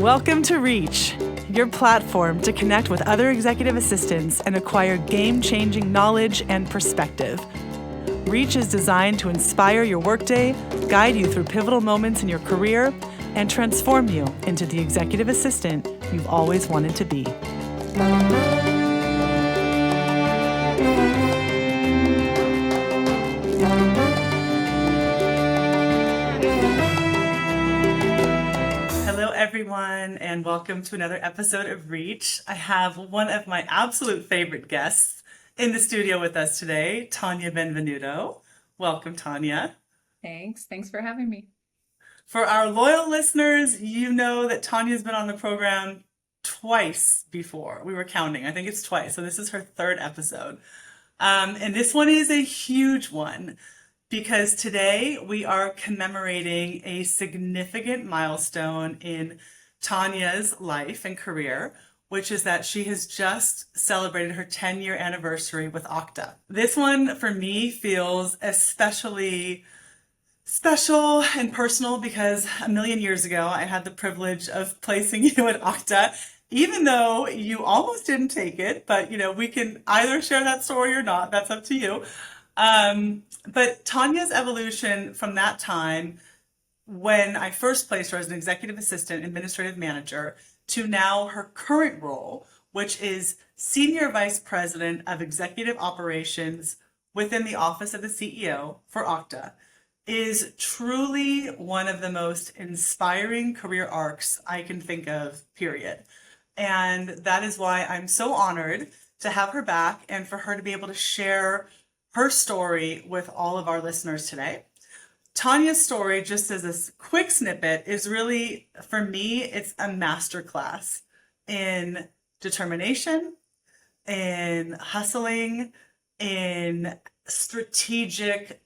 Welcome to Reach, your platform to connect with other executive assistants and acquire game-changing knowledge and perspective. Reach is designed to inspire your workday, guide you through pivotal moments in your career, and transform you into the executive assistant you've always wanted to be. Hello, everyone, and welcome to another episode of Reach. I have one of my absolute favorite guests in the studio with us today, Tanya Benvenuto. Welcome, Tanya. Thanks for having me. For our loyal listeners, you know that Tanya's been on the program twice before. We were counting. I think it's twice. So this is her third episode. And this one is a huge one because today we are commemorating a significant milestone in Tanya's life and career, which is that she has just celebrated her 10-year anniversary with Okta. This one, for me, feels especially special and personal because a million years ago, I had the privilege of placing you at Okta, even though you almost didn't take it, but we can either share that story or not. That's up to you. But Tanya's evolution from that time, when I first placed her as an executive assistant, administrative manager, to now her current role, which is Senior Vice President of Executive Operations within the Office of the CEO for Okta, is truly one of the most inspiring career arcs I can think of, period. And that is why I'm so honored to have her back and for her to be able to share her story with all of our listeners today. Tanya's story, just as a quick snippet, is really, for me, it's a masterclass in determination, in hustling, in strategic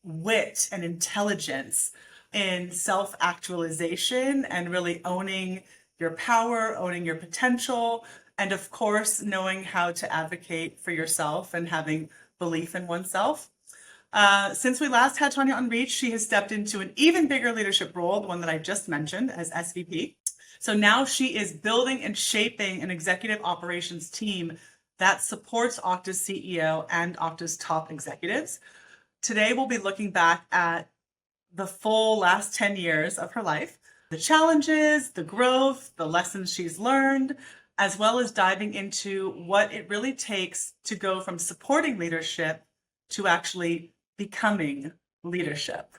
wit and intelligence, in self-actualization and really owning your power, owning your potential, and of course, knowing how to advocate for yourself and having belief in oneself. Since we last had Tanya on Reach, she has stepped into an even bigger leadership role, the one that I just mentioned as SVP. So now she is building and shaping an executive operations team that supports Okta's CEO and Okta's top executives. Today, we'll be looking back at the full last 10 years of her life, the challenges, the growth, the lessons she's learned, as well as diving into what it really takes to go from supporting leadership to actually becoming leadership.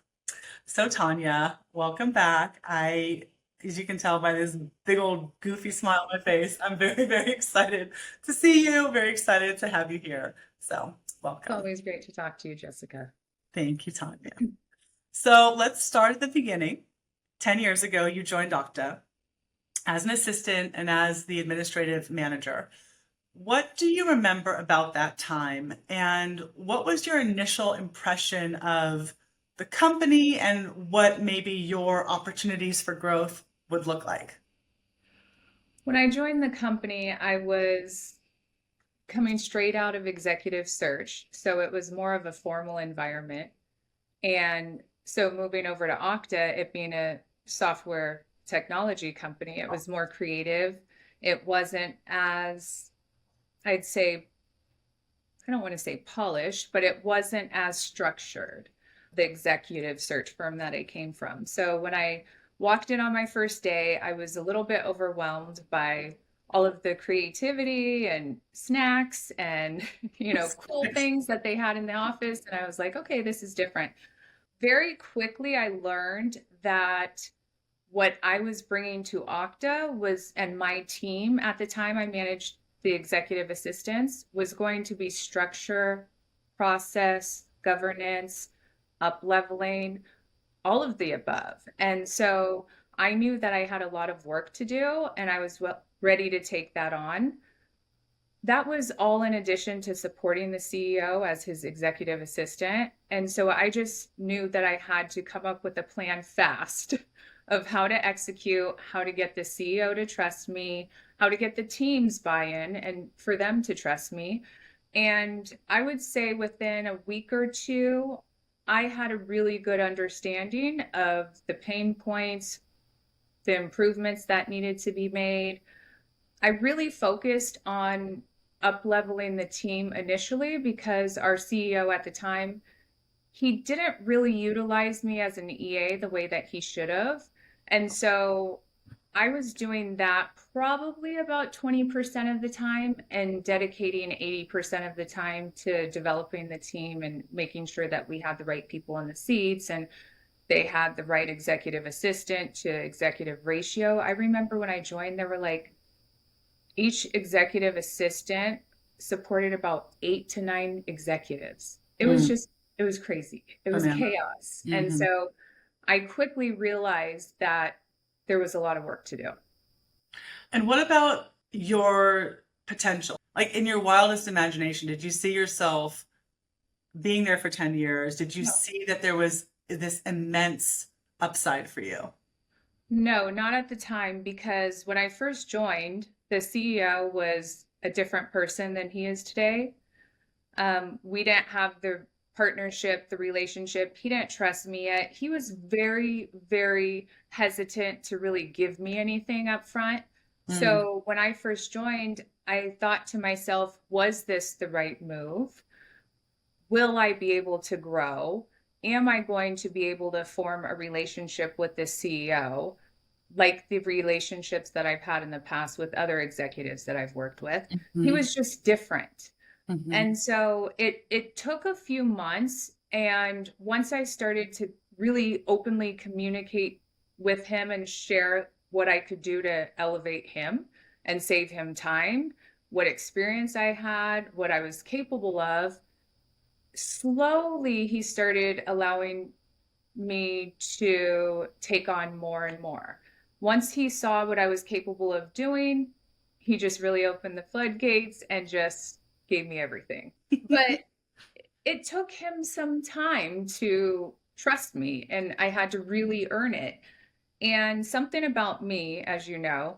So Tanya, welcome back. As you can tell by this big old goofy smile on my face, I'm very, very excited to see you, very excited to have you here. So welcome. It's always great to talk to you, Jessica. Thank you, Tanya. So let's start at the beginning. 10 years ago, you joined Okta as an assistant and as the administrative manager. What do you remember about that time? And what was your initial impression of the company and what maybe your opportunities for growth would look like? When I joined the company, I was coming straight out of executive search. So it was more of a formal environment. And so moving over to Okta, it being a software technology company, it was more creative. It wasn't as, I'd say, I don't want to say polished, but it wasn't as structured, the executive search firm that I came from. So when I walked in on my first day, I was a little bit overwhelmed by all of the creativity and snacks and, cool things that they had in the office. And I was like, okay, this is different. Very quickly, I learned that what I was bringing to Okta was, and my team at the time, I managed the executive assistants, was going to be structure, process, governance, up-leveling, all of the above. And so I knew that I had a lot of work to do, and I was ready to take that on. That was all in addition to supporting the CEO as his executive assistant. And so I just knew that I had to come up with a plan fast of how to execute, how to get the CEO to trust me, how to get the team's buy-in and for them to trust me. And I would say within a week or two, I had a really good understanding of the pain points, the improvements that needed to be made. I really focused on up-leveling the team initially because our CEO at the time, he didn't really utilize me as an EA the way that he should have. And so I was doing that probably about 20% of the time and dedicating 80% of the time to developing the team and making sure that we had the right people in the seats and they had the right executive assistant to executive ratio. I remember when I joined, there were like each executive assistant supported about 8 to 9 executives. It was Mm. just, it was crazy. It Oh, was man. chaos. And Hmm. so I quickly realized that there was a lot of work to do. And what about your potential? Like in your wildest imagination, did you see yourself being there for 10 years? Did you No. see that there was this immense upside for you? No, not at the time, because when I first joined, the CEO was a different person than he is today. We didn't have the partnership, the relationship. He didn't trust me yet. He was very, very hesitant to really give me anything up front. Mm. So when I first joined, I thought to myself, was this the right move? Will I be able to grow? Am I going to be able to form a relationship with the CEO? Like the relationships that I've had in the past with other executives that I've worked with. He Hmm. was just different. Hmm. And so it took a few months. And once I started to really openly communicate with him and share what I could do to elevate him and save him time, what experience I had, what I was capable of, slowly he started allowing me to take on more and more. Once he saw what I was capable of doing, he just really opened the floodgates and just gave me everything. But it took him some time to trust me, and I had to really earn it. And something about me, as you know,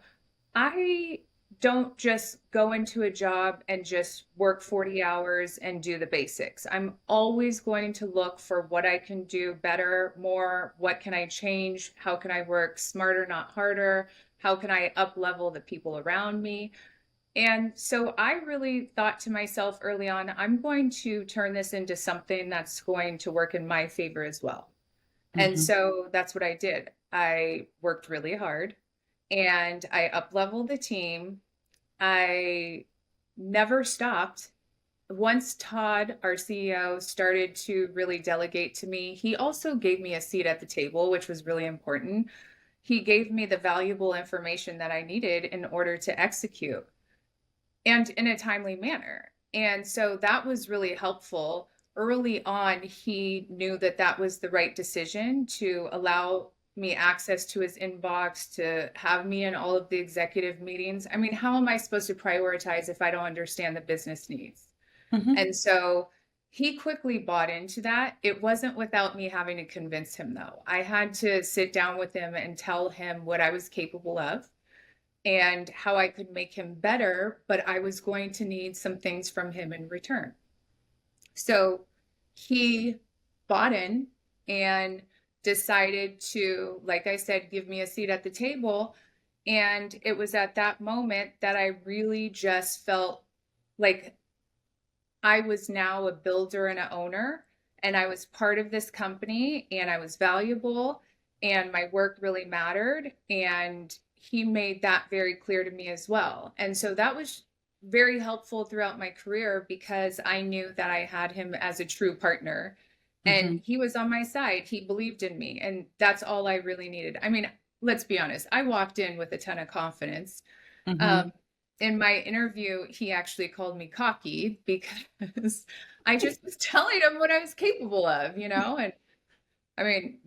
I don't just go into a job and just work 40 hours and do the basics. I'm always going to look for what I can do better, more, what can I change, how can I work smarter, not harder, how can I up level the people around me. And so I really thought to myself early on, I'm going to turn this into something that's going to work in my favor as well. And Hmm. so that's what I did. I worked really hard and I up leveled the team. I never stopped. Once Todd, our CEO, started to really delegate to me, he also gave me a seat at the table, which was really important. He gave me the valuable information that I needed in order to execute and in a timely manner. And so that was really helpful. Early on, he knew that that was the right decision to allow me access to his inbox, to have me in all of the executive meetings. I mean, how am I supposed to prioritize if I don't understand the business needs? Hmm. And so he quickly bought into that. It wasn't without me having to convince him, though. I had to sit down with him and tell him what I was capable of and how I could make him better, but I was going to need some things from him in return. So he bought in and decided to, like I said, give me a seat at the table. And it was at that moment that I really just felt like I was now a builder and an owner, and I was part of this company, and I was valuable, and my work really mattered. And he made that very clear to me as well. And so that was very helpful throughout my career because I knew that I had him as a true partner and Hmm. he was on my side. He believed in me, and that's all I really needed. I mean, let's be honest, I walked in with a ton of confidence. Hmm. Um, in my interview, he actually called me cocky because I just was telling him what I was capable of, you know? And I mean,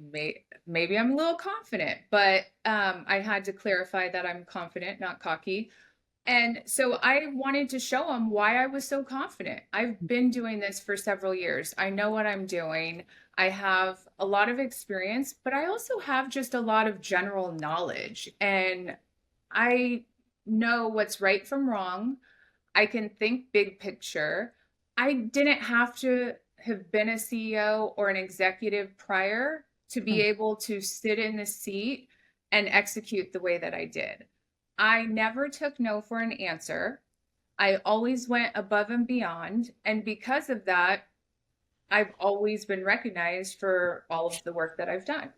maybe I'm a little confident, but I had to clarify that I'm confident, not cocky. And so I wanted to show him why I was so confident. I've been doing this for several years. I know what I'm doing. I have a lot of experience, but I also have just a lot of general knowledge. And I know what's right from wrong. I can think big picture. I didn't have to have been a CEO or an executive prior to be able to sit in the seat and execute the way that I did. I never took no for an answer. I always went above and beyond. And because of that, I've always been recognized for all of the work that I've done.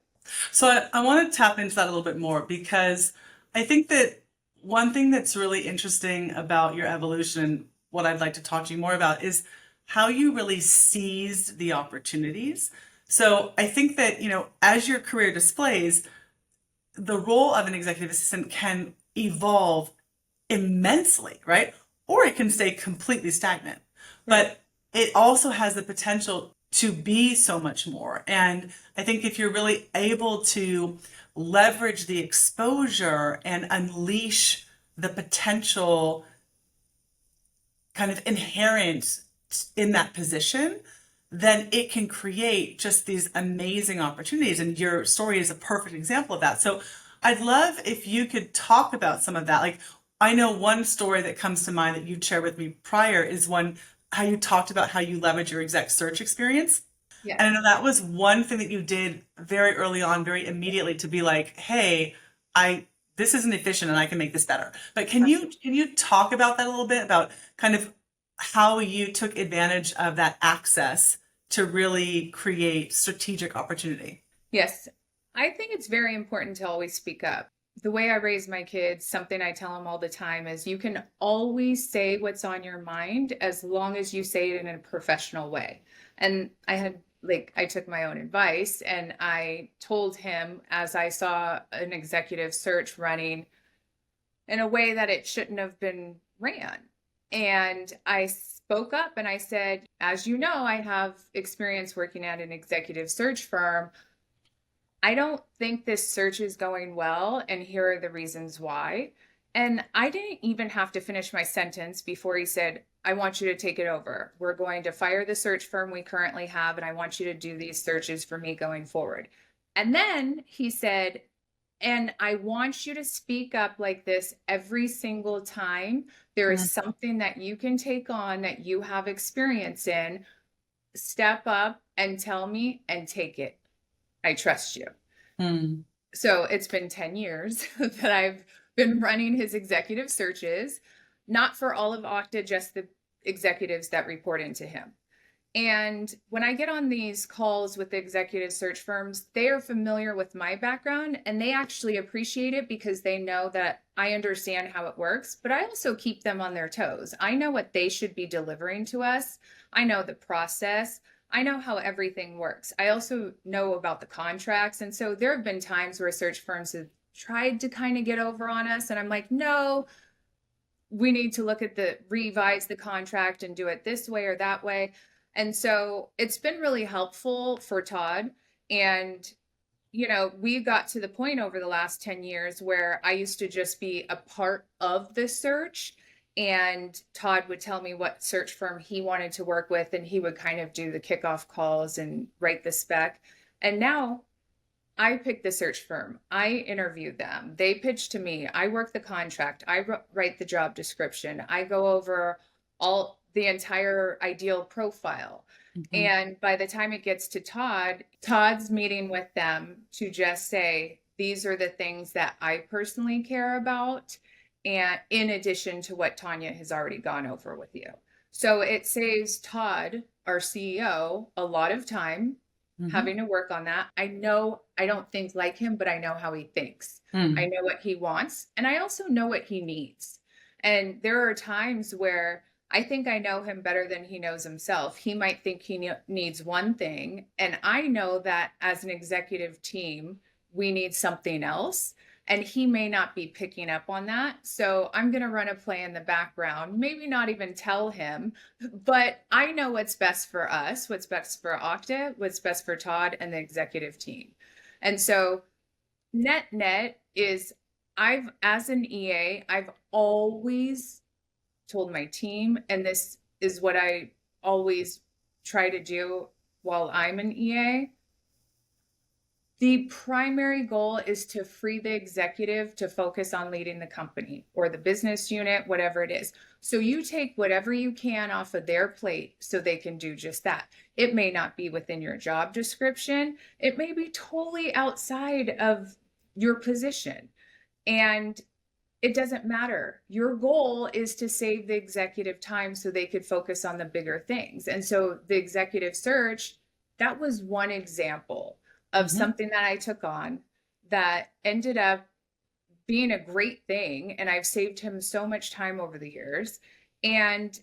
So I want to tap into that a little bit more because I think that one thing that's really interesting about your evolution, what I'd like to talk to you more about, is how you really seized the opportunities. So I think that, as your career displays, the role of an executive assistant can evolve immensely, right? Or it can stay completely stagnant. But it also has the potential to be so much more. And I think if you're really able to leverage the exposure and unleash the potential kind of inherent in that position, then it can create just these amazing opportunities. And your story is a perfect example of that. So I'd love if you could talk about some of that. Like, I know one story that comes to mind that you'd shared with me prior is one how you talked about how you leverage your exec search experience. Yes. And I know that was one thing that you did very early on, very immediately, to be like, hey, I this isn't efficient and I can make this better. But can you talk about that a little bit, about kind of how you took advantage of that access to really create strategic opportunity? Yes. I think it's very important to always speak up. The way I raise my kids, something I tell them all the time is you can always say what's on your mind as long as you say it in a professional way. And I took my own advice and I told him as I saw an executive search running in a way that it shouldn't have been ran. And I spoke up and I said, as you know, I have experience working at an executive search firm. I don't think this search is going well, and here are the reasons why. And I didn't even have to finish my sentence before he said, I want you to take it over. We're going to fire the search firm we currently have, and I want you to do these searches for me going forward. And then he said, and I want you to speak up like this every single time there is something that you can take on that you have experience in. Step up and tell me and take it. I trust you. Mm. So it's been 10 years that I've been running his executive searches, not for all of Okta, just the executives that report into him. And when I get on these calls with the executive search firms, they are familiar with my background and they actually appreciate it because they know that I understand how it works, but I also keep them on their toes. I know what they should be delivering to us. I know the process. I know how everything works. I also know about the contracts. And so there have been times where search firms have tried to kind of get over on us. And I'm like, no, we need to revise the contract and do it this way or that way. And so it's been really helpful for Todd. And, we got to the point over the last 10 years where I used to just be a part of the search. And Todd would tell me what search firm he wanted to work with, and he would kind of do the kickoff calls and write the spec. And now I pick the search firm. I interview them. They pitch to me. I work the contract. I write the job description. I go over the entire ideal profile. And by the time it gets to Todd's meeting with them to just say, these are the things that I personally care about. And in addition to what Tanya has already gone over with you. So it saves Todd, our CEO, a lot of time having to work on that. I know I don't think like him, but I know how he thinks. I know what he wants, and I also know what he needs. And there are times where I think I know him better than he knows himself. He might think he needs one thing, and I know that as an executive team, we need something else. And he may not be picking up on that. So I'm going to run a play in the background, maybe not even tell him, but I know what's best for us, what's best for Okta, what's best for Todd and the executive team. And so net is as an EA, I've always told my team, and this is what I always try to do while I'm an EA. The primary goal is to free the executive to focus on leading the company or the business unit, whatever it is. So you take whatever you can off of their plate so they can do just that. It may not be within your job description. It may be totally outside of your position. And it doesn't matter. Your goal is to save the executive time so they could focus on the bigger things. And so the executive search, that was one example of something that I took on that ended up being a great thing. And I've saved him so much time over the years. And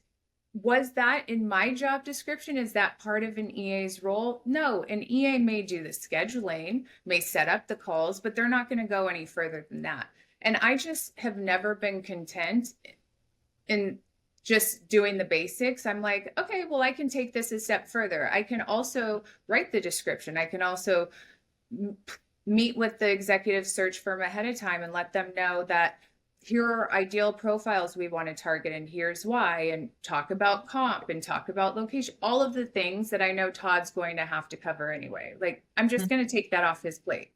was that in my job description? Is that part of an EA's role? No, an EA may do the scheduling, may set up the calls, but they're not going to go any further than that. And I just have never been content in just doing the basics. I'm like, okay, well, I can take this a step further. I can also write the description. I can also meet with the executive search firm ahead of time and let them know that here are ideal profiles we want to target and here's why, and talk about comp and talk about location, all of the things that I know Todd's going to have to cover anyway. Like, I'm just going to take that off his plate.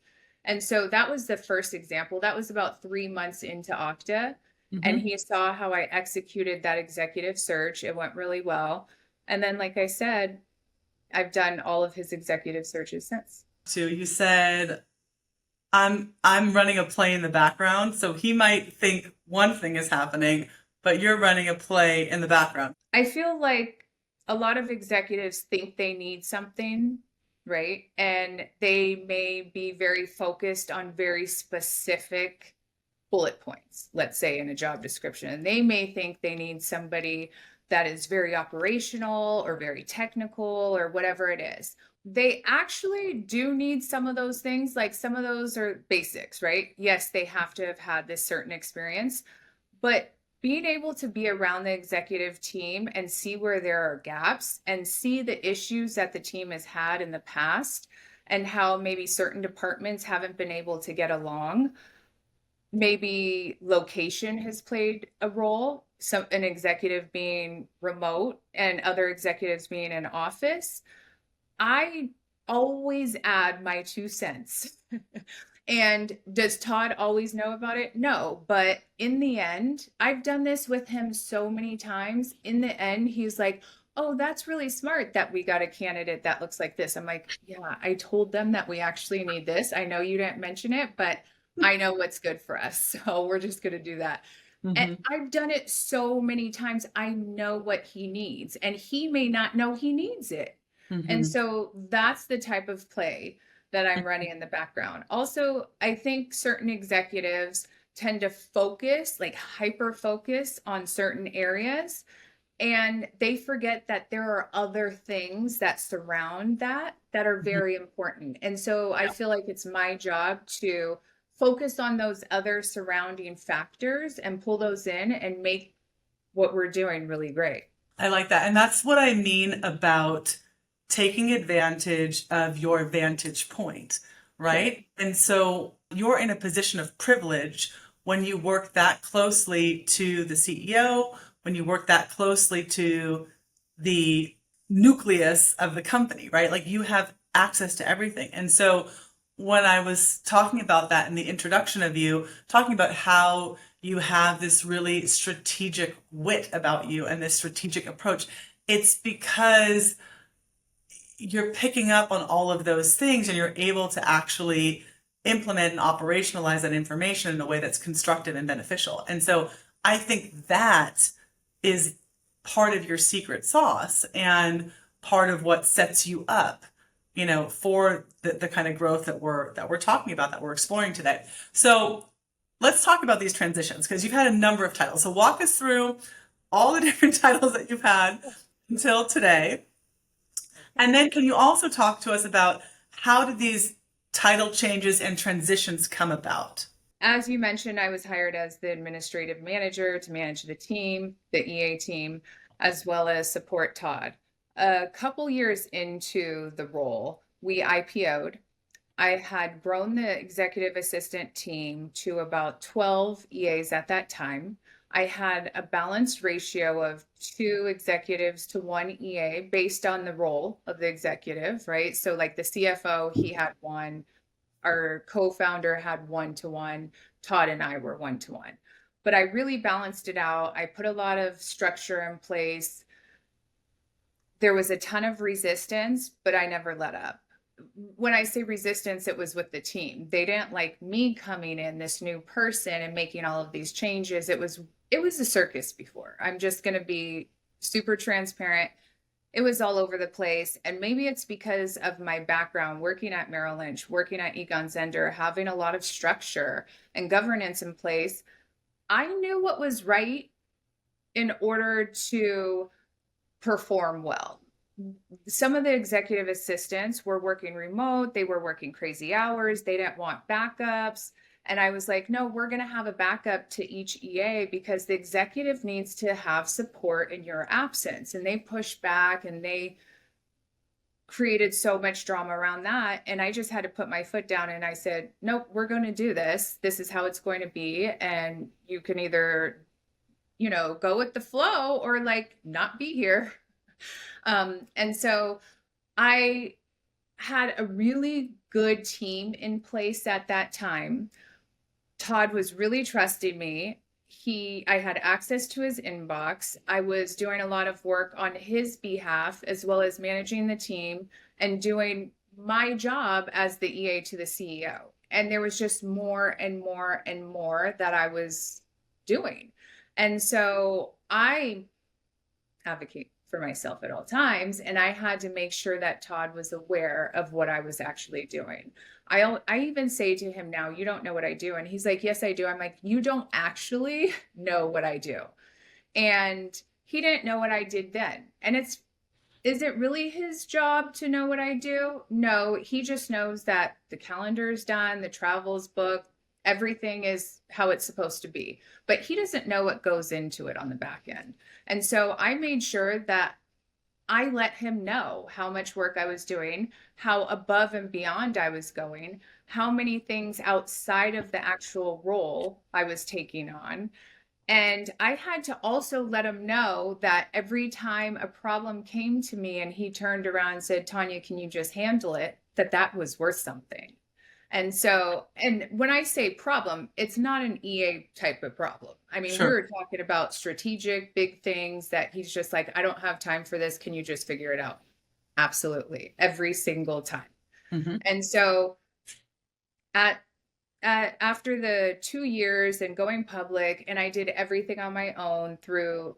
And so that was the first example. That was about 3 months into Okta. And he saw how I executed that executive search. It went really well. And then, like I said, I've done all of his executive searches since. So you said, I'm running a play in the background. So he might think one thing is happening, but you're running a play in the background. I feel like a lot of executives think they need something, right? And they may be very focused on very specific bullet points, let's say in a job description. And they may think they need somebody that is very operational or very technical or whatever it is. They actually do need some of those things. Like, some of those are basics, right? Yes, they have to have had this certain experience, but being able to be around the executive team and see where there are gaps and see the issues that the team has had in the past and how maybe certain departments haven't been able to get along. Maybe location has played a role. So an executive being remote and other executives being in office. I always add my 2 cents. And does Todd always know about it? No, but in the end, I've done this with him so many times. In the end, he's like, oh, that's really smart that we got a candidate that looks like this. I'm like, yeah, I told them that we actually need this. I know you didn't mention it, but I know what's good for us. So we're just going to do that. And I've done it so many times. I know what he needs, and he may not know he needs it. And so that's the type of play that I'm running in the background. Also, I think certain executives tend to focus, like hyper focus on certain areas, and they forget that there are other things that surround that are very important. And so I feel like it's my job to focus on those other surrounding factors and pull those in and make what we're doing really great. I like that. And that's what I mean about taking advantage of your vantage point, right? And so you're in a position of privilege when you work that closely to the CEO, when you work that closely to the nucleus of the company, right? Like, you have access to everything. And so when I was talking about that in the introduction of you, talking about how you have this really strategic wit about you and this strategic approach, it's because you're picking up on all of those things and you're able to actually implement and operationalize that information in a way that's constructive and beneficial. And so I think that is part of your secret sauce and part of what sets you up, for the kind of growth that we're talking about, that we're exploring today. So let's talk about these transitions, because you've had a number of titles. So walk us through all the different titles that you've had until today. And then can you also talk to us about how did these title changes and transitions come about? As you mentioned, I was hired as the administrative manager to manage the team, the EA team, as well as support Todd. A couple years into the role, we IPO'd. I had grown the executive assistant team to about 12 EAs at that time. I had a balanced ratio of 2 executives to 1 EA based on the role of the executive, right? So like the CFO, he had 1, our co-founder had 1-to-1, Todd and I were 1-to-1. But I really balanced it out. I put a lot of structure in place. There was a ton of resistance, but I never let up. when I say resistance, it was with the team. They didn't like me coming in, this new person, and making all of these changes. It was a circus before. I'm just going to be super transparent. It was all over the place. And maybe it's because of my background working at Merrill Lynch, working at Egon Zehnder, having a lot of structure and governance in place. I knew what was right in order to perform well. Some of the executive assistants were working remote, they were working crazy hours, they didn't want backups. And I was like, no, we're going to have a backup to each EA because the executive needs to have support in your absence. And they pushed back and they created so much drama around that. And I just had to put my foot down and I said, nope, we're going to do this. This is how it's going to be. And you can either, go with the flow or like not be here. And so I had a really good team in place at that time. Todd was really trusting me. I had access to his inbox. I was doing a lot of work on his behalf, as well as managing the team and doing my job as the EA to the CEO. And there was just more and more and more that I was doing. And so I advocate for myself at all times. And I had to make sure that Todd was aware of what I was actually doing. I even say to him now, you don't know what I do. And he's like, yes, I do. I'm like, you don't actually know what I do. And he didn't know what I did then. And is it really his job to know what I do? No, he just knows that the calendar's done, the travel's booked, everything is how it's supposed to be. But he doesn't know what goes into it on the back end. And so I made sure that I let him know how much work I was doing, how above and beyond I was going, how many things outside of the actual role I was taking on. And I had to also let him know that every time a problem came to me and he turned around and said, Tanya, can you just handle it? That was worth something. And so, and when I say problem, it's not an EA type of problem. I mean, Sure. we were talking about strategic, big things that he's just like, I don't have time for this. Can you just figure it out? Absolutely. Every single time. Mm-hmm. And so after the 2 years and going public, and I did everything on my own through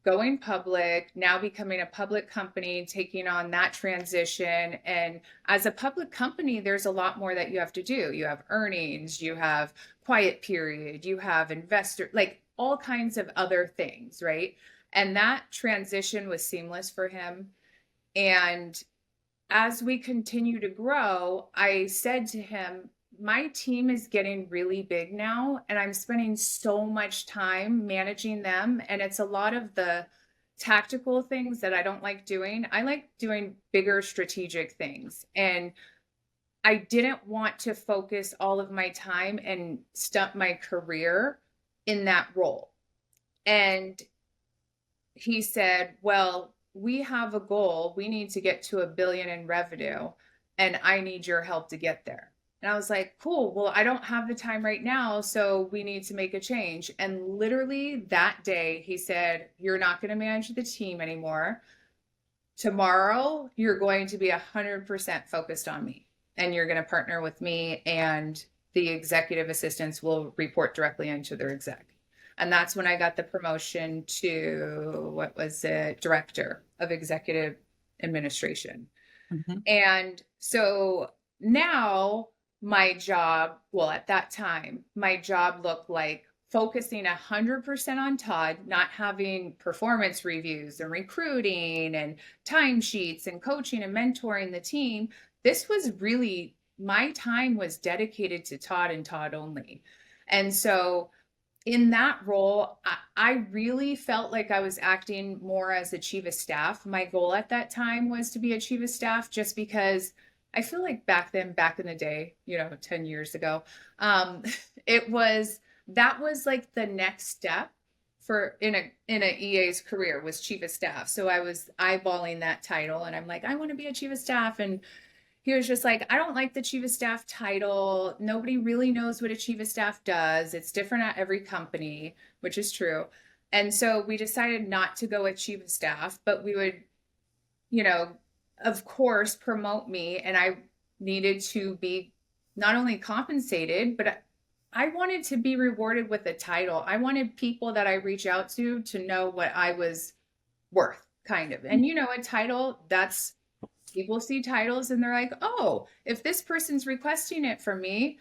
going public, now becoming a public company, taking on that transition. And as a public company, there's a lot more that you have to do. You have earnings, you have quiet period, you have investor, like all kinds of other things, right? And that transition was seamless for him. And as we continue to grow, I said to him, my team is getting really big now, and I'm spending so much time managing them. And it's a lot of the tactical things that I don't like doing. I like doing bigger strategic things. And I didn't want to focus all of my time and stump my career in that role. And he said, well, we have a goal. We need to get to $1 billion in revenue, and I need your help to get there. And I was like, cool, well, I don't have the time right now, so we need to make a change. And literally that day, he said, you're not going to manage the team anymore. Tomorrow, you're going to be 100% focused on me, and you're going to partner with me, and the executive assistants will report directly into their exec. And that's when I got the promotion to, Director of Executive Administration. Mm-hmm. And so now my job, well, at that time, my job looked like focusing 100% on Todd, not having performance reviews and recruiting and timesheets and coaching and mentoring the team. This was really, my time was dedicated to Todd and Todd only. And so in that role, I really felt like I was acting more as a chief of staff. My goal at that time was to be a chief of staff, just because I feel like back in the day, 10 years ago, that was like the next step for in a EA's career, was chief of staff. So I was eyeballing that title, and I'm like, I want to be a chief of staff. And he was just like, I don't like the chief of staff title. Nobody really knows what a chief of staff does. It's different at every company, which is true. And so we decided not to go with chief of staff, but we would, of course, promote me. And needed to be not only compensated, but I wanted to be rewarded with a title. I wanted people that I reach out to know what I was worth, kind of. And a title, that's people see titles and they're like, oh, if this person's requesting it from me,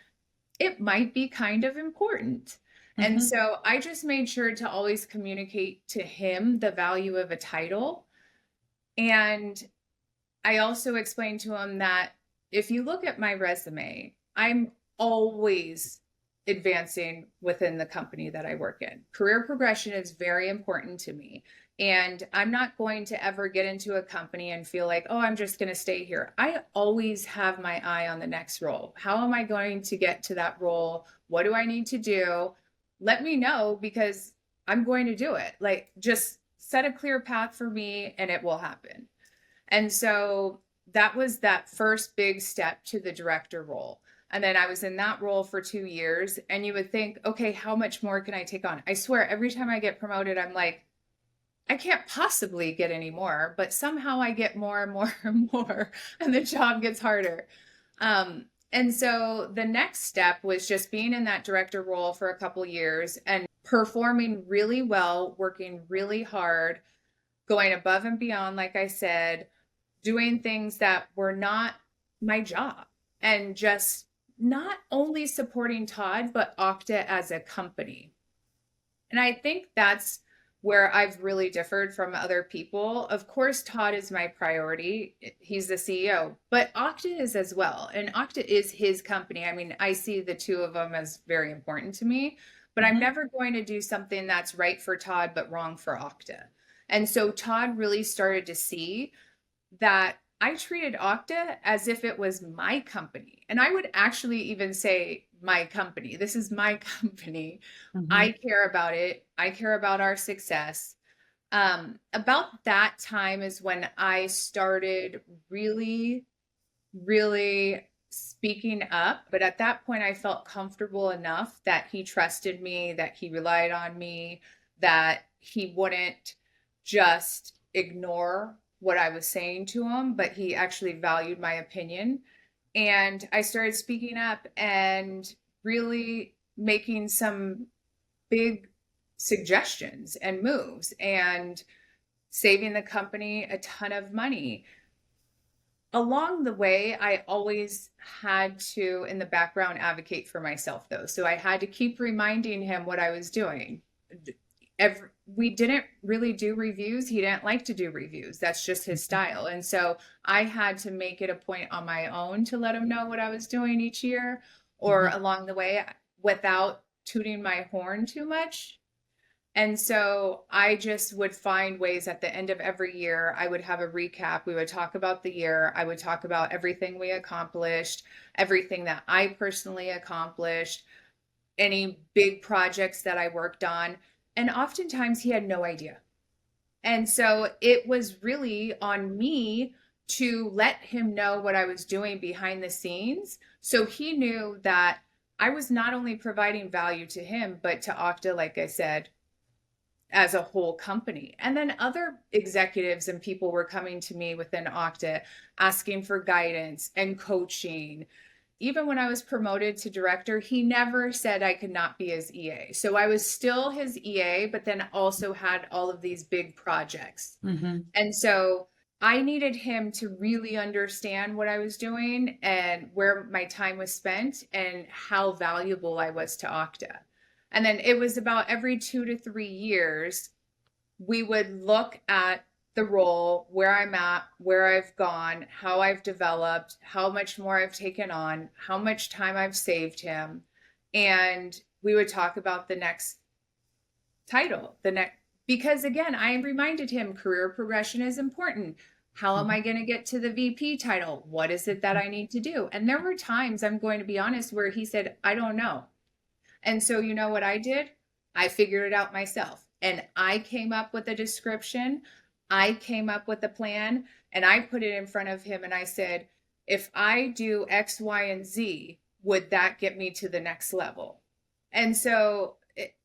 it might be kind of important. And so I just made sure to always communicate to him the value of a title. And I also explained to him that if you look at my resume, I'm always advancing within the company that I work in. Career progression is very important to me. And I'm not going to ever get into a company and feel like, oh, I'm just going to stay here. I always have my eye on the next role. How am I going to get to that role? What do I need to do? Let me know, because I'm going to do it. Like, just set a clear path for me and it will happen. And so that was that first big step to the director role. And then I was in that role for 2 years, and you would think, okay, how much more can I take on? I swear, every time I get promoted, I'm like, I can't possibly get any more, but somehow I get more and more and more, and the job gets harder. And so the next step was just being in that director role for a couple years and performing really well, working really hard, going above and beyond, like I said, doing things that were not my job, and just not only supporting Todd, but Okta as a company. And I think that's where I've really differed from other people. Of course, Todd is my priority. He's the CEO, but Okta is as well. And Okta is his company. I mean, I see the two of them as very important to me, but I'm never going to do something that's right for Todd, but wrong for Okta. And so Todd really started to see that I treated Okta as if it was my company. And I would actually even say my company. This is my company. I care about it. I care about our success. About that time is when I started really, really speaking up. But at that point, I felt comfortable enough that he trusted me, that he relied on me, that he wouldn't just ignore what I was saying to him, but he actually valued my opinion. And I started speaking up and really making some big suggestions and moves and saving the company a ton of money. Along the way, I always had to, in the background, advocate for myself, though. So I had to keep reminding him what I was doing. We didn't really do reviews. He didn't like to do reviews. That's just his style. And so I had to make it a point on my own to let him know what I was doing each year or along the way, without tooting my horn too much. And so I just would find ways at the end of every year. I would have a recap. We would talk about the year. I would talk about everything we accomplished, everything that I personally accomplished, any big projects that I worked on. And oftentimes he had no idea. And so it was really on me to let him know what I was doing behind the scenes. So he knew that I was not only providing value to him, but to Okta, like I said, as a whole company. And then other executives and people were coming to me within Okta asking for guidance and coaching. Even when I was promoted to director, he never said I could not be his EA. So I was still his EA, but then also had all of these big projects. And so I needed him to really understand what I was doing and where my time was spent and how valuable I was to Okta. And then it was about every 2 to 3 years, we would look at the role, where I'm at, where I've gone, how I've developed, how much more I've taken on, how much time I've saved him. And we would talk about the next title, because again, I reminded him career progression is important. How am I going to get to the VP title? What is it that I need to do? And there were times, I'm going to be honest, where he said, I don't know. And so you know what I did? I figured it out myself. And I came up with a description. I came up with a plan, and I put it in front of him. And I said, if I do X, Y, and Z, would that get me to the next level? And so,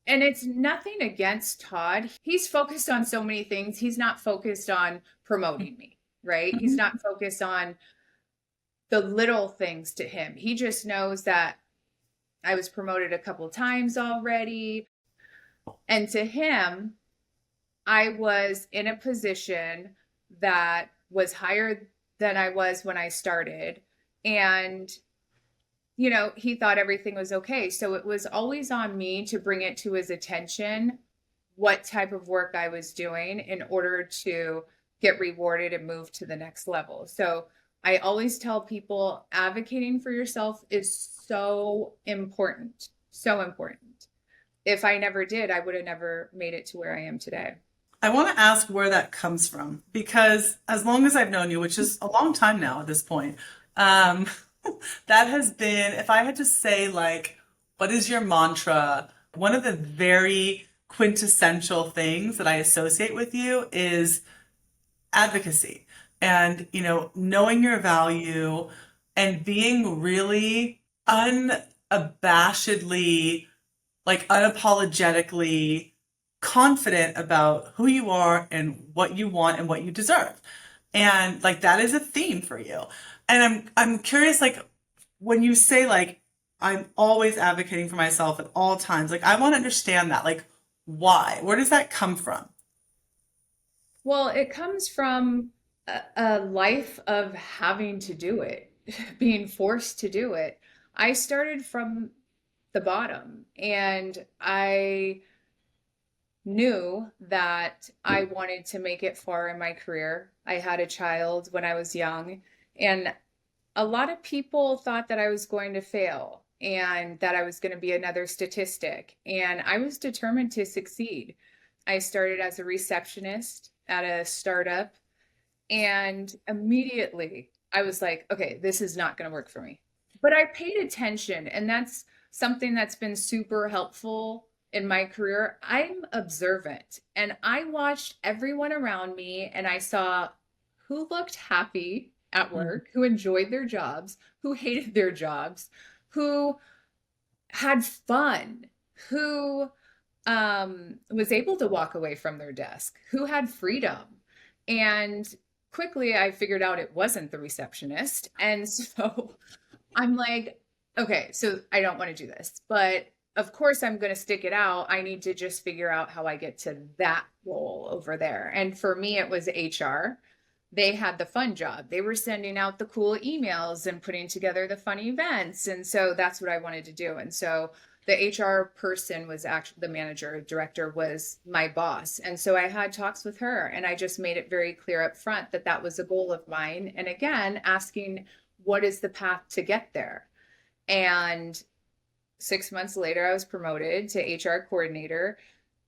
and it's nothing against Todd. He's focused on so many things. He's not focused on promoting me, right? He's not focused on the little things to him. He just knows that I was promoted a couple times already. And to him, I was in a position that was higher than I was when I started. And, you know, he thought everything was okay. So it was always on me to bring it to his attention what type of work I was doing in order to get rewarded and move to the next level. So I always tell people advocating for yourself is so important. So important. If I never did, I would have never made it to where I am today. I want to ask where that comes from because as long as I've known you, which is a long time now at this point, um, that has been, if I had to say, like, what is your mantra? One of the very quintessential things that I associate with you is advocacy and, you know, knowing your value and being really unabashedly, like unapologetically confident about who you are and what you want and what you deserve. And like that is a theme for you. And I'm curious, like when you say like I'm always advocating for myself at all times, like I want to understand that. Like why? Where does that come from? Well, it comes from a life of having to do it, being forced to do it. I started from the bottom and I knew that I wanted to make it far in my career. I had a child when I was young, and a lot of people thought that I was going to fail and that I was going to be another statistic. And I was determined to succeed. I started as a receptionist at a startup, and immediately I was like, okay, this is not going to work for me. But I paid attention, and that's something that's been super helpful in my career. I'm observant, and I watched everyone around me, and I saw who looked happy at Mm. work, who enjoyed their jobs, who hated their jobs, who had fun, who was able to walk away from their desk, who had freedom. And quickly I figured out it wasn't the receptionist. And so I'm like, okay, so I don't want to do this, but of course I'm going to stick it out. I need to just figure out how I get to that role over there. And for me, it was HR. They had the fun job. They were sending out the cool emails and putting together the fun events. And so that's what I wanted to do. And so the HR person was actually the manager, director was my boss. And so I had talks with her and I just made it very clear up front that that was a goal of mine. And again, asking what is the path to get there? And 6 months later, I was promoted to HR coordinator.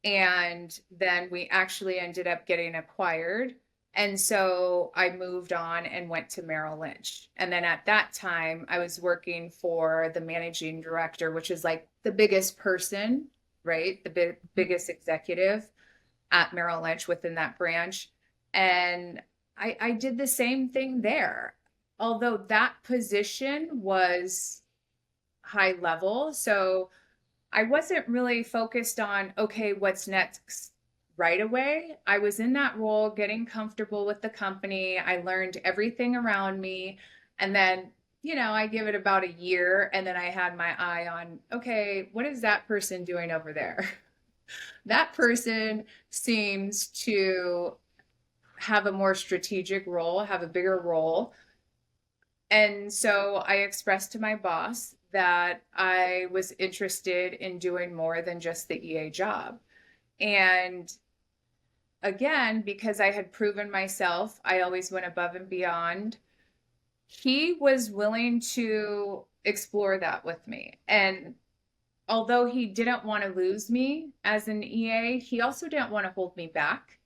And then we actually ended up getting acquired. And so I moved on and went to Merrill Lynch. And then at that time, I was working for the managing director, which is like the biggest person, right? The biggest executive at Merrill Lynch within that branch. And I did the same thing there. Although that position was high level. So I wasn't really focused on, okay, what's next right away. I was in that role, getting comfortable with the company. I learned everything around me. And then, you know, I give it about a year and then I had my eye on, okay, what is that person doing over there? That person seems to have a more strategic role, have a bigger role. And so I expressed to my boss that I was interested in doing more than just the EA job. And again, because I had proven myself, I always went above and beyond. He was willing to explore that with me. And although he didn't want to lose me as an EA, he also didn't want to hold me back.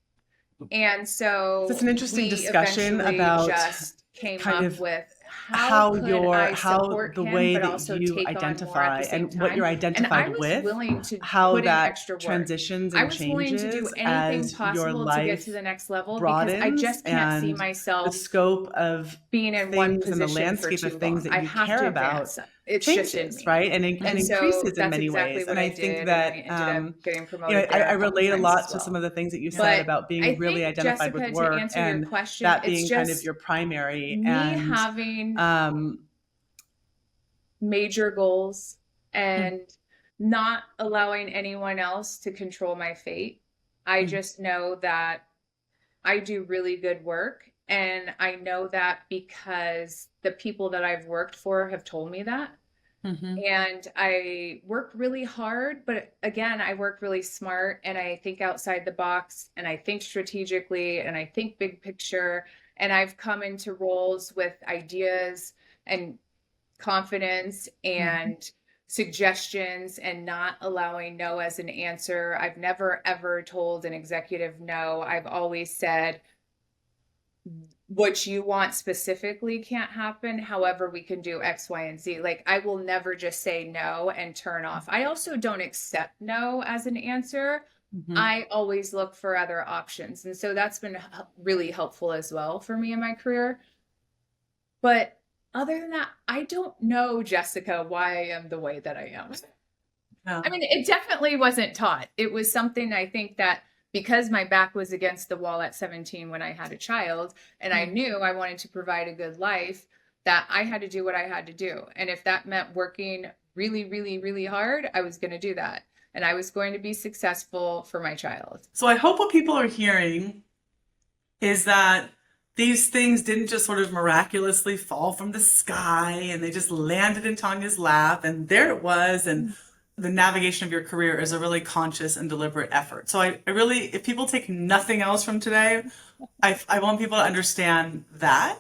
And So it's so an interesting we discussion eventually about just came kind up of with how how could your I how support the him, way but that also you take on more at identify the same and what you're time. And I identified was with, willing to how put in that extra work. transitions I and was willing to do changes anything as your possible to get to life the next level because I broadens just can't see and the myself scope of being in one things and the position for landscape of too things long. that I you have care to about advance. it's just in changes, me. right? And And so increases in that's many exactly ways. what And I I think did. And I that, ended up getting you know, promoted there I a couple relate a times as lot to some well. of the things that you said But about I being really think, identified with Jessica, to work answer your and question, that it's being kind of just your primary. me And, having um, major goals and not allowing anyone else to control my fate. I just know that I do really good work. And I know that because the people that I've worked for have told me that. mhm. And I work really hard, but again, I work really smart and I think outside the box and I think strategically and I think big picture. And I've come into roles with ideas and confidence Mhm. and suggestions and not allowing no as an answer. I've never ever told an executive no. I've always said, what you want specifically can't happen. However, we can do X, Y, and Z. Like, I will never just say no and turn off. I also don't accept no as an answer. Mhm. I always look for other options. And so that's been really helpful as well for me in my career. But other than that, I don't know, Jessica, why I am the way that I am. Yeah. I mean, it definitely wasn't taught. It was something I think that because my back was against the wall at 17 when I had a child, and I Mm. knew I wanted to provide a good life, that I had to do what I had to do. And if that meant working really, really, really hard, I was going to do that. And I was going to be successful for my child. So I hope what people are hearing is that these things didn't just sort of miraculously fall from the sky and they just landed in Tanya's lap and there it was. And the navigation of your career is a really conscious and deliberate effort. So I really, if people take nothing else from today, I want people to understand that.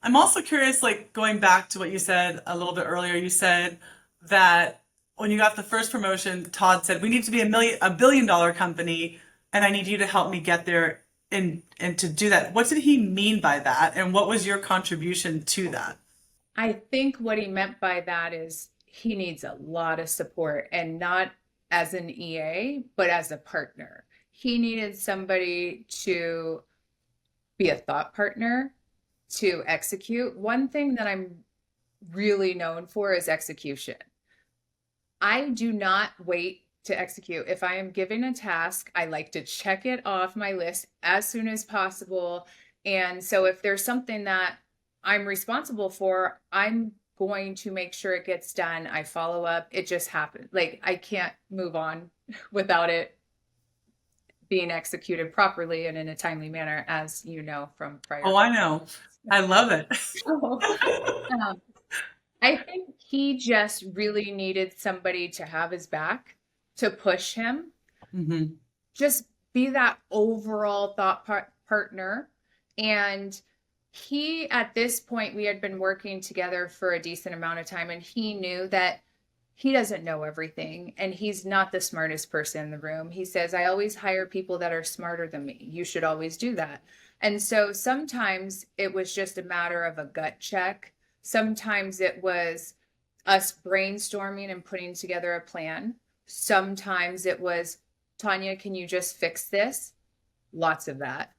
I'm also curious, like going back to what you said a little bit earlier, you said that when you got the first promotion, Todd said, we need to be a billion dollar company and I need you to help me get there and to do that. What did he mean by that? And what was your contribution to that? I think what he meant by that is he needs a lot of support and not as an EA, but as a partner. He needed somebody to be a thought partner, to execute. One thing that I'm really known for is execution. I do not wait to execute. If I am given a task, I like to check it off my list as soon as possible. And so if there's something that I'm responsible for, I'm going to make sure it gets done. I follow up. It just happened. Like I can't move on without it being executed properly and in a timely manner, as you know from prior Oh, I know. I love it. um, I think he just really needed somebody to have his back, to push him, Hmm. just be that overall thought partner. And he, at this point, we had been working together for a decent amount of time, and he knew that he doesn't know everything and he's not the smartest person in the room. He says, I always hire people that are smarter than me. You should always do that. And so sometimes it was just a matter of a gut check. Sometimes it was us brainstorming and putting together a plan. Sometimes it was, Tanya, can you just fix this? Lots of that.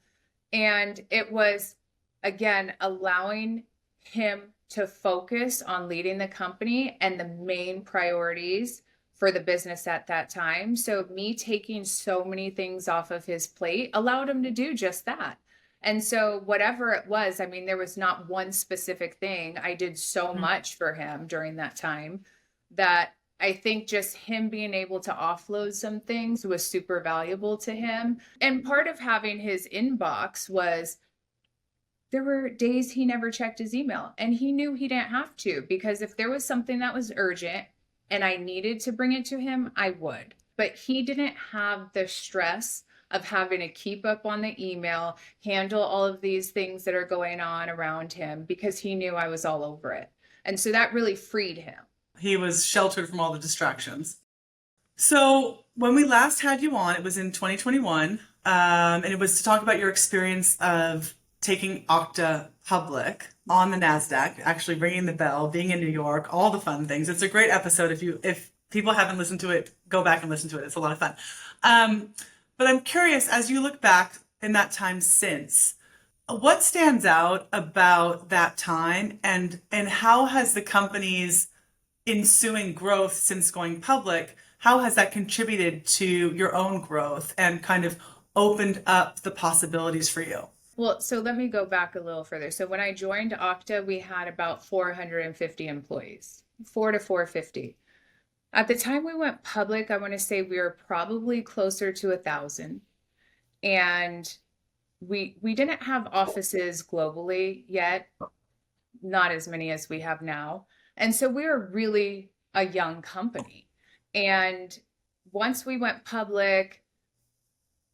And it was, again, allowing him to focus on leading the company and the main priorities for the business at that time. So, me taking so many things off of his plate allowed him to do just that. And so, whatever it was, I mean, there was not one specific thing. I did so much for him during that time that I think just him being able to offload some things was super valuable to him. And part of having his inbox was there were days he never checked his email and he knew he didn't have to because if there was something that was urgent and I needed to bring it to him, I would. But he didn't have the stress of having to keep up on the email, handle all of these things that are going on around him because he knew I was all over it. And so that really freed him. He was sheltered from all the distractions. So when we last had you on, it was in 2021, and it was to talk about your experience of taking Okta public on the Nasdaq, actually ringing the bell, being in New York, all the fun things. It's a great episode. If people haven't listened to it, go back and listen to it. It's a lot of fun. But I'm curious, as you look back in that time since, what stands out about that time, and how has the company's ensuing growth since going public, how has that contributed to your own growth and kind of opened up the possibilities for you? Well, so let me go back a little further. So when I joined Okta, we had about 450 employees, 450. At the time we went public, I want to say we were probably closer to 1,000. And we didn't have offices globally yet, not as many as we have now. And so we were really a young company. And once we went public,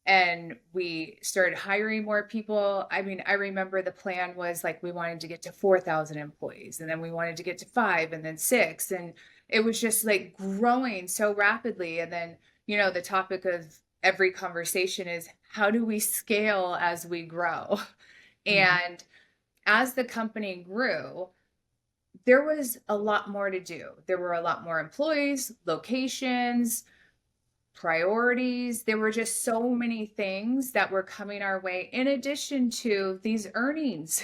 and we started hiring more people. I mean, I remember the plan was like we wanted to get to 4,000 employees, and then we wanted to get to 5 and then 6, and it was just like growing so rapidly. And then, the topic of every conversation is how do we scale as we grow? And as the company grew, there was a lot more to do. There were a lot more employees, locations, priorities. There were just so many things that were coming our way, in addition to these earnings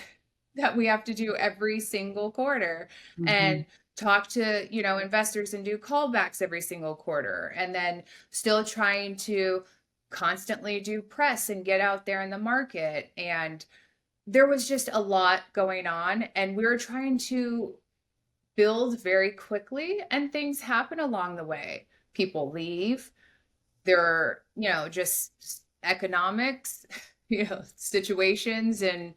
that we have to do every single quarter and talk to, investors and do callbacks every single quarter. And then still trying to constantly do press and get out there in the market. And there was just a lot going on, and we were trying to build very quickly, and things happen along the way. People leave. There are, just economics, situations and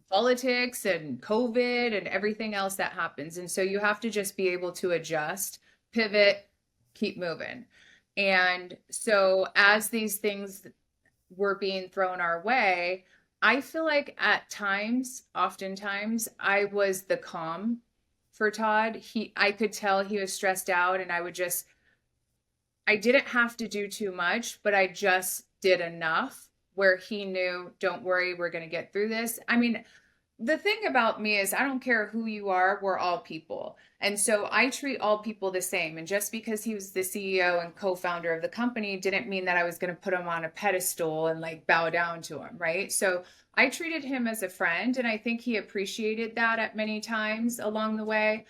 politics and COVID and everything else that happens. And so you have to just be able to adjust, pivot, keep moving. And so as these things were being thrown our way, I feel like oftentimes, I was the calm for Todd. I could tell he was stressed out, and I didn't have to do too much, but I just did enough where he knew, don't worry, we're going to get through this. I mean, the thing about me is I don't care who you are, we're all people. And so I treat all people the same. And just because he was the CEO and co-founder of the company didn't mean that I was going to put him on a pedestal and like bow down to him, right? So I treated him as a friend, and I think he appreciated that at many times along the way.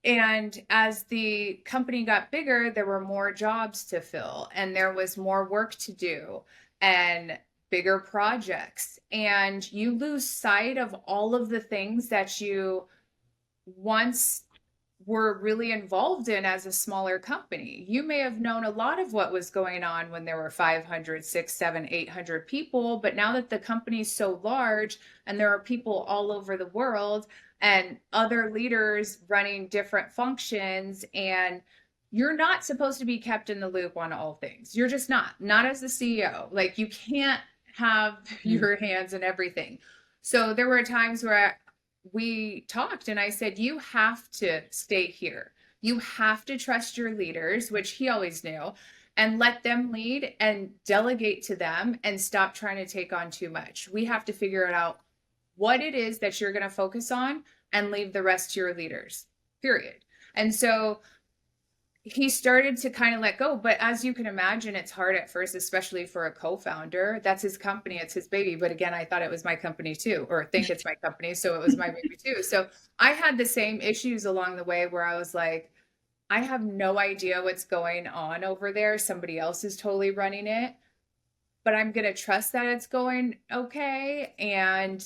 And as the company got bigger, there were more jobs to fill, and there was more work to do, and bigger projects. And you lose sight of all of the things that you once were really involved in as a smaller company. You may have known a lot of what was going on when there were 500, 6, 7, 800 people, but now that the company's so large and there are people all over the world and other leaders running different functions, and you're not supposed to be kept in the loop on all things. You're just not as the CEO. Like, you can't have your hands in everything. So there were times where we talked and I said, you have to stay here. You have to trust your leaders, which he always knew, and let them lead and delegate to them and stop trying to take on too much. We have to figure it out what it is that you're going to focus on and leave the rest to your leaders, period. And so he started to kind of let go. But as you can imagine, it's hard at first, especially for a co-founder. That's his company, it's his baby. But again, I thought it was my company too, or think it's my company. So it was my baby too. So I had the same issues along the way where I was like, I have no idea what's going on over there. Somebody else is totally running it, but I'm going to trust that it's going okay. And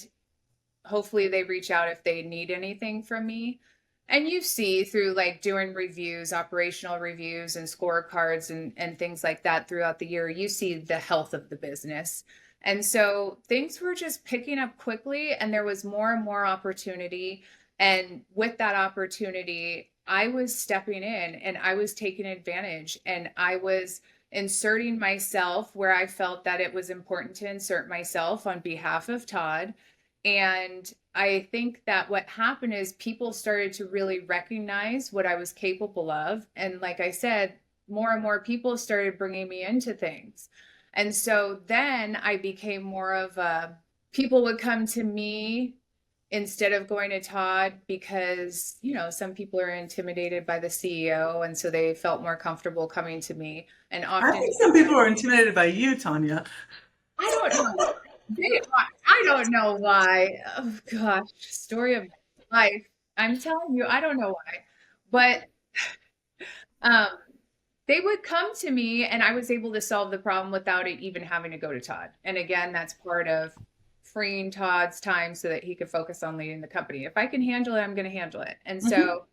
hopefully they reach out if they need anything from me. And you see through like doing reviews, operational reviews and scorecards and things like that throughout the year, you see the health of the business. And so things were just picking up quickly, and there was more and more opportunity. And with that opportunity, I was stepping in and I was taking advantage, and I was inserting myself where I felt that it was important to insert myself on behalf of Todd. And I think that what happened is people started to really recognize what I was capable of. And like I said, more and more people started bringing me into things. And so then I became more of people would come to me instead of going to Todd because, some people are intimidated by the CEO. And so they felt more comfortable coming to me. And I often, think some people are intimidated by you, Tanya. I don't know. I don't know why. Oh gosh, story of my life. I'm telling you, I don't know why. But Um, they would come to me and I was able to solve the problem without it even having to go to Todd. And again, that's part of freeing Todd's time so that he could focus on leading the company. If I can handle it, I'm going to handle it. And Hmm. so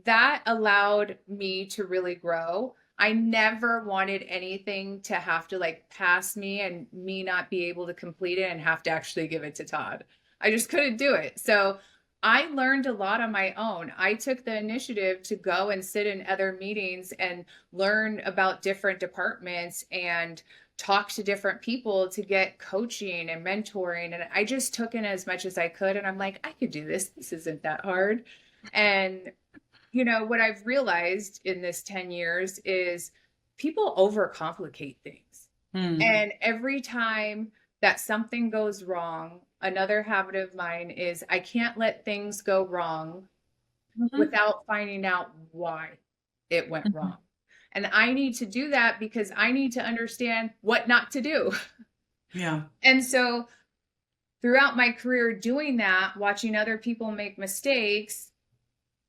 that allowed me to really grow. I never wanted anything to have to like pass me and me not be able to complete it and have to actually give it to Todd. I just couldn't do it. So I learned a lot on my own. I took the initiative to go and sit in other meetings and learn about different departments and talk to different people to get coaching and mentoring. And I just took in as much as I could. And I'm like, I could do this. This isn't that hard. And what I've realized in this 10 years is people overcomplicate things. Mm. And every time that something goes wrong, another habit of mine is I can't let things go wrong Hmm. without finding out why it went Hmm. wrong. And I need to do that because I need to understand what not to do. Yeah. And so throughout my career doing that, watching other people make mistakes,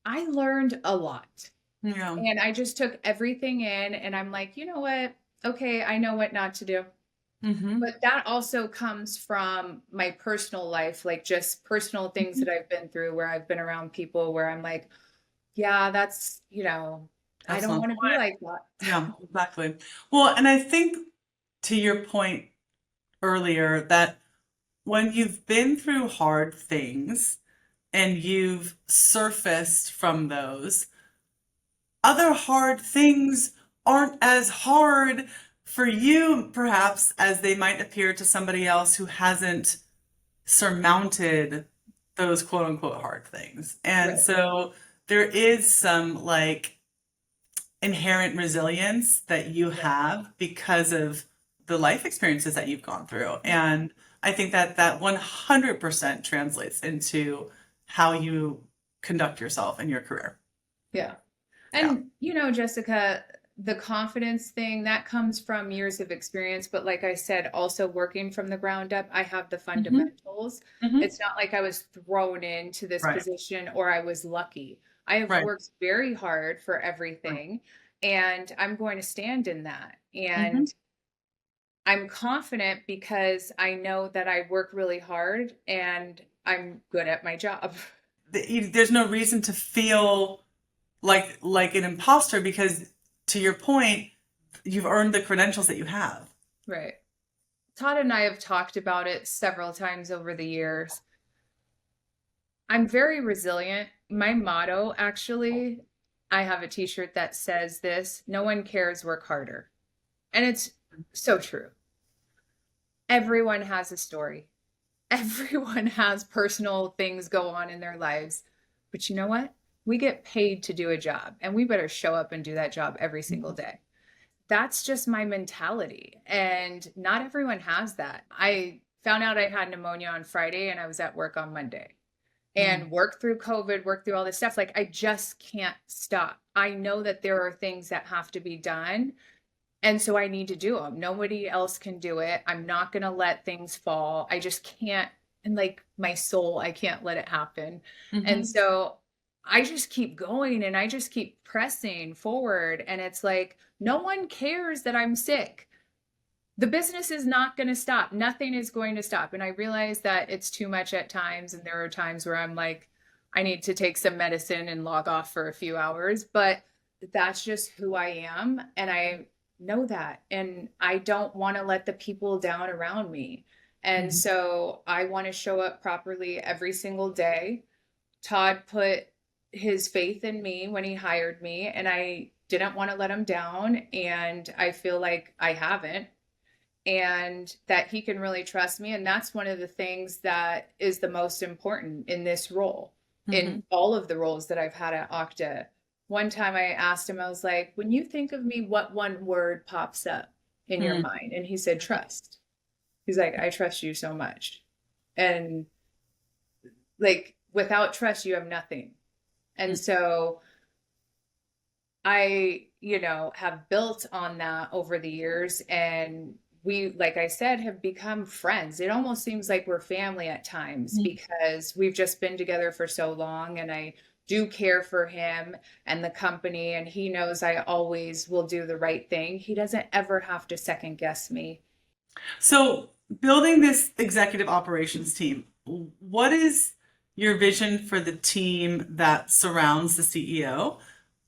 I learned a lot. Yeah. And I just took everything in and I'm like, you know what? Okay, I know what not to do. Hmm. But that also comes from my personal life, like just personal things that I've been through where I've been around people where I'm like, yeah, I That's don't not want to be fun. like that. Yeah, exactly. Well, and I think to your point earlier that when you've been through hard things and you've surfaced from those, other hard things aren't as hard for you, perhaps, as they might appear to somebody else who hasn't surmounted those quote unquote hard things. And Right. so there is some like inherent resilience that you Right. have because of the life experiences that you've gone through. And I think that that 100% translates into how you conduct yourself in your career. Yeah. Yeah. And, Jessica, the confidence thing that comes from years of experience. But like I said, also working from the ground up, I have the Hmm. fundamentals. Hmm. It's not like I was thrown into this Right. position or I was lucky. I have Right. worked very hard for Right. everything, and I'm going to stand in that. Hmm. And I'm confident because I know that I work really hard and I'm good at my job. There's no reason to feel like an imposter because to your point, you've earned the credentials that you have. Right. Todd and I have talked about it several times over the years. I'm very resilient. My motto, actually, I have a t-shirt that says this, no one cares, work harder. And it's so true. Everyone has a story. Everyone has personal things go on in their lives. But you know what? We get paid to do a job, and we better show up and do that job every single day. That's just my mentality. And not everyone has that. I found out I had pneumonia on Friday and I was at work on Monday Mm-hmm. and worked through COVID, worked through all this stuff. Like I just can't stop. I know that there are things that have to be done. And so I need to do them. Nobody else can do it. I'm not going to let things fall. I just can't. And like my soul, I can't let it happen. And Hmm. so I just keep going and I just keep pressing forward. And it's like, no one cares that I'm sick. The business is not going to stop. Nothing is going to stop. And I realize that it's too much at times. And there are times where I'm like, I need to take some medicine and log off for a few hours. But that's just who I am. And I know that. And I don't want to let the people down around me. And Hmm. so I want to show up properly every single day. Todd put his faith in me when he hired me, and I didn't want to let him down. And I feel like I haven't, and that he can really trust me. And that's one of the things that is the most important in this role, Hmm. in all of the roles that I've had at Okta. One time I asked him, I was like, when you think of me, what one word pops up in your Hmm. mind? And he said, trust. He's like, I trust you so much. And like, without trust, you have nothing. And so I, have built on that over the years. And we, like I said, have become friends. It almost seems like we're family at times Hmm. because we've just been together for so long. And I do care for him and the company, and he knows I always will do the right thing. He doesn't ever have to second guess me. So, building this executive operations team, what is your vision for the team that surrounds the CEO?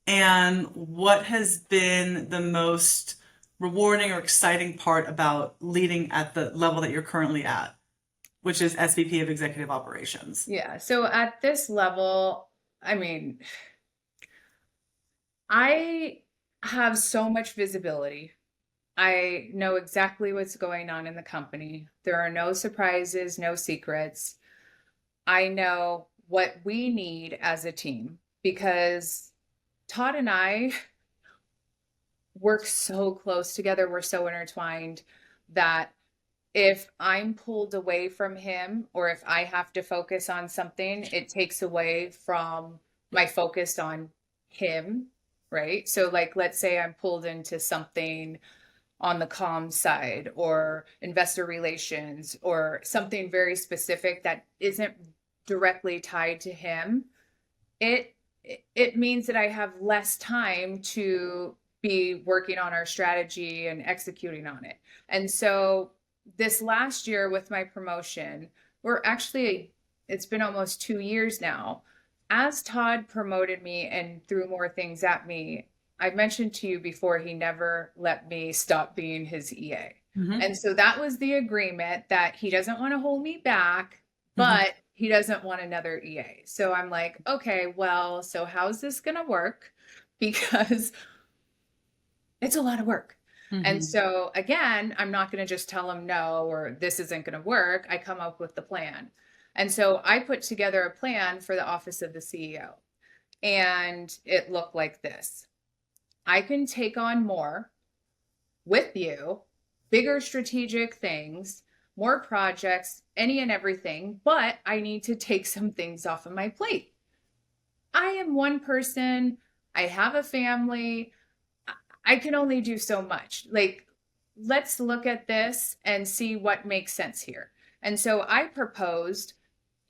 And what has been the most rewarding or exciting part about leading at the level that you're currently at, which is SVP of Executive Operations? Yeah. So at this level, I mean, I have so much visibility. I know exactly what's going on in the company. There are no surprises, no secrets. I know what we need as a team because Todd and I work so close together. We're so intertwined that if I'm pulled away from him or if I have to focus on something, it takes away from my focus on him, right? So, like, let's say I'm pulled into something on the comms side or investor relations or something very specific that isn't directly tied to him, it it means that I have less time to be working on our strategy and executing on it. And so this last year with my promotion, we're actually, it's been almost 2 years now. As Todd promoted me and threw more things at me, I mentioned to you before, he never let me stop being his EA. Mm-hmm. And so that was the agreement that he doesn't want to hold me back, Mm-hmm. but he doesn't want another EA. So I'm like, okay, well, so how's this going to work? Because it's a lot of work. Mm-hmm. And so again, I'm not going to just tell him no, or this isn't going to work. I come up with the plan. And so I put together a plan for the office of the CEO. And it looked like this. I can take on more with you, bigger strategic things, more projects, any and everything, but I need to take some things off of my plate. I am one person. I have a family. I can only do so much. Like, let's look at this and see what makes sense here. And so I proposed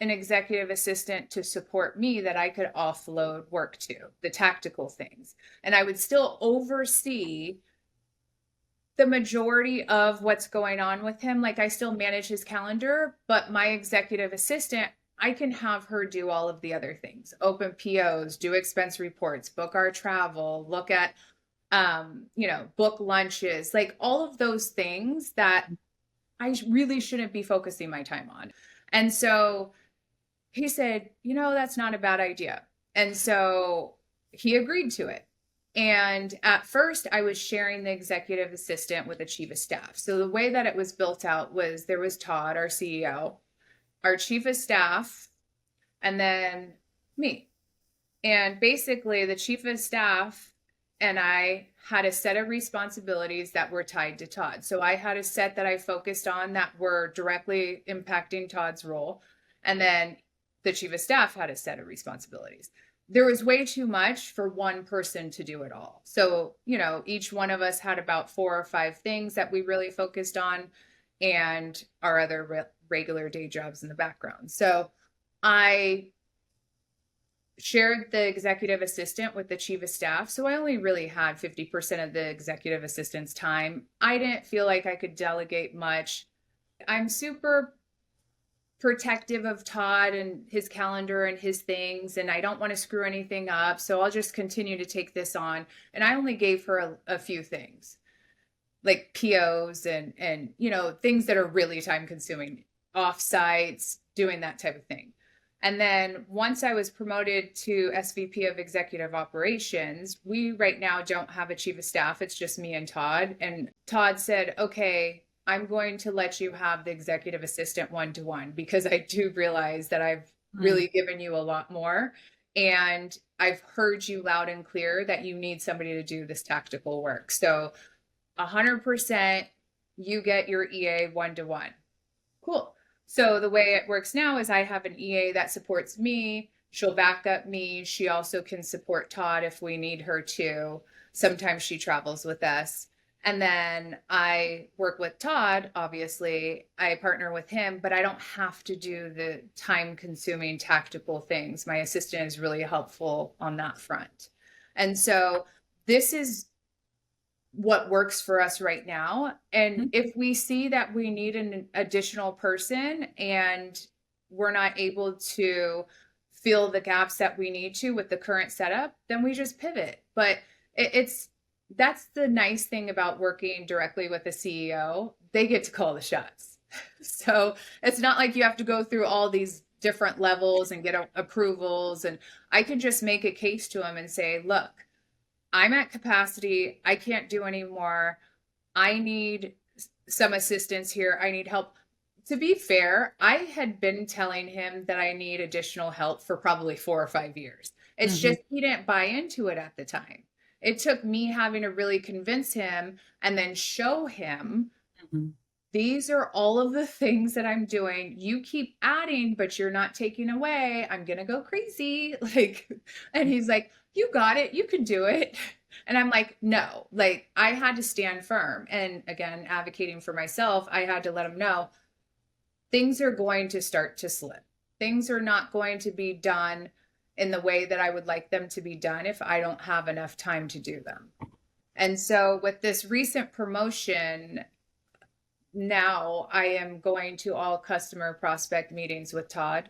an executive assistant to support me that I could offload work to, the tactical things. And I would still oversee the majority of what's going on with him. Like, I still manage his calendar, but my executive assistant, I can have her do all of the other things: open POs, do expense reports, book our travel, look at book lunches, like all of those things that I really shouldn't be focusing my time on. And so he said, that's not a bad idea. And so he agreed to it. And at first, I was sharing the executive assistant with the chief of staff. So the way that it was built out was there was Todd, our CEO, our chief of staff, and then me. And basically, the chief of staff and I had a set of responsibilities that were tied to Todd. So I had a set that I focused on that were directly impacting Todd's role. And then the chief of staff had a set of responsibilities. There was way too much for one person to do it all. So, each one of us had about 4 or 5 things that we really focused on, and our other regular day jobs in the background. So I shared the executive assistant with the chief of staff. So I only really had 50% of the executive assistant's time. I didn't feel like I could delegate much. I'm super protective of Todd and his calendar and his things, and I don't want to screw anything up. So I'll just continue to take this on. And I only gave her a few things, like POs and things that are really time consuming, offsites, doing that type of thing. And then once I was promoted to SVP of Executive Operations, we right now don't have a chief of staff. It's just me and Todd. And Todd said, okay, I'm going to let you have the executive assistant one-to-one, because I do realize that I've really given you a lot more. And I've heard you loud and clear that you need somebody to do this tactical work. So 100%, you get your EA one-to-one. Cool. So the way it works now is I have an EA that supports me. She'll back up me. She also can support Todd if we need her to. Sometimes she travels with us. And then I work with Todd, obviously. I partner with him, but I don't have to do the time consuming tactical things. My assistant is really helpful on that front. And so this is what works for us right now. And if we see that we need an additional person and we're not able to fill the gaps that we need to with the current setup, then we just pivot. But it's that's the nice thing about working directly with the CEO. They get to call the shots. So it's not like you have to go through all these different levels and get approvals. And I can just make a case to them and say, look, I'm at capacity. I can't do anymore. I need some assistance here. I need help. To be fair, I had been telling him that I need additional help for probably 4 or 5 years. It's just he didn't buy into it at the time. It took me having to really convince him and then show him these are all of the things that I'm doing. You keep adding, but you're not taking away. I'm going to go crazy. And he's like, you got it. You can do it. And I'm like, no, I had to stand firm. And again, advocating for myself, I had to let him know things are going to start to slip. Things are not going to be done in the way that I would like them to be done if I don't have enough time to do them. And so with this recent promotion, now I am going to all customer prospect meetings with Todd.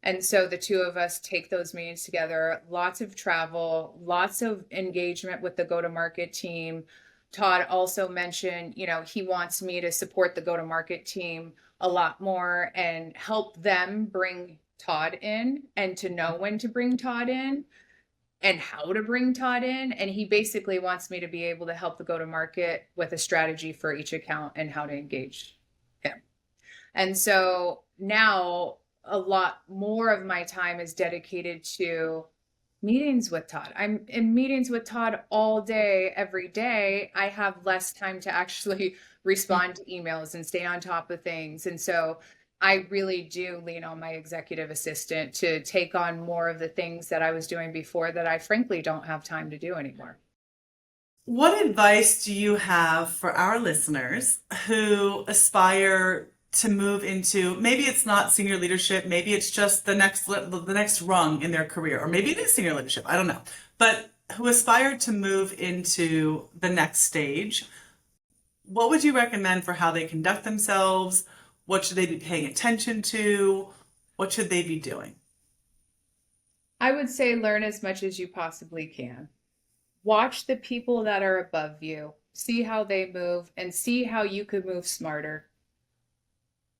And so the two of us take those meetings together, lots of travel, lots of engagement with the go-to-market team. Todd also mentioned, he wants me to support the go-to-market team a lot more and help them bring Todd in and to know when to bring Todd in and how to bring Todd in. And he basically wants me to be able to help the go-to-market with a strategy for each account and how to engage him. And so now a lot more of my time is dedicated to meetings with Todd. I'm in meetings with Todd all day, every day. I have less time to actually respond to emails and stay on top of things. And so I really do lean on my executive assistant to take on more of the things that I was doing before that I frankly don't have time to do anymore. What advice do you have for our listeners who aspire to move into, maybe it's not senior leadership, maybe it's just the next rung in their career, or maybe it is senior leadership, I don't know, but who aspire to move into the next stage? What would you recommend for how they conduct themselves? What should they be paying attention to? What should they be doing? I would say learn as much as you possibly can. Watch the people that are above you, see how they move, and see how you could move smarter.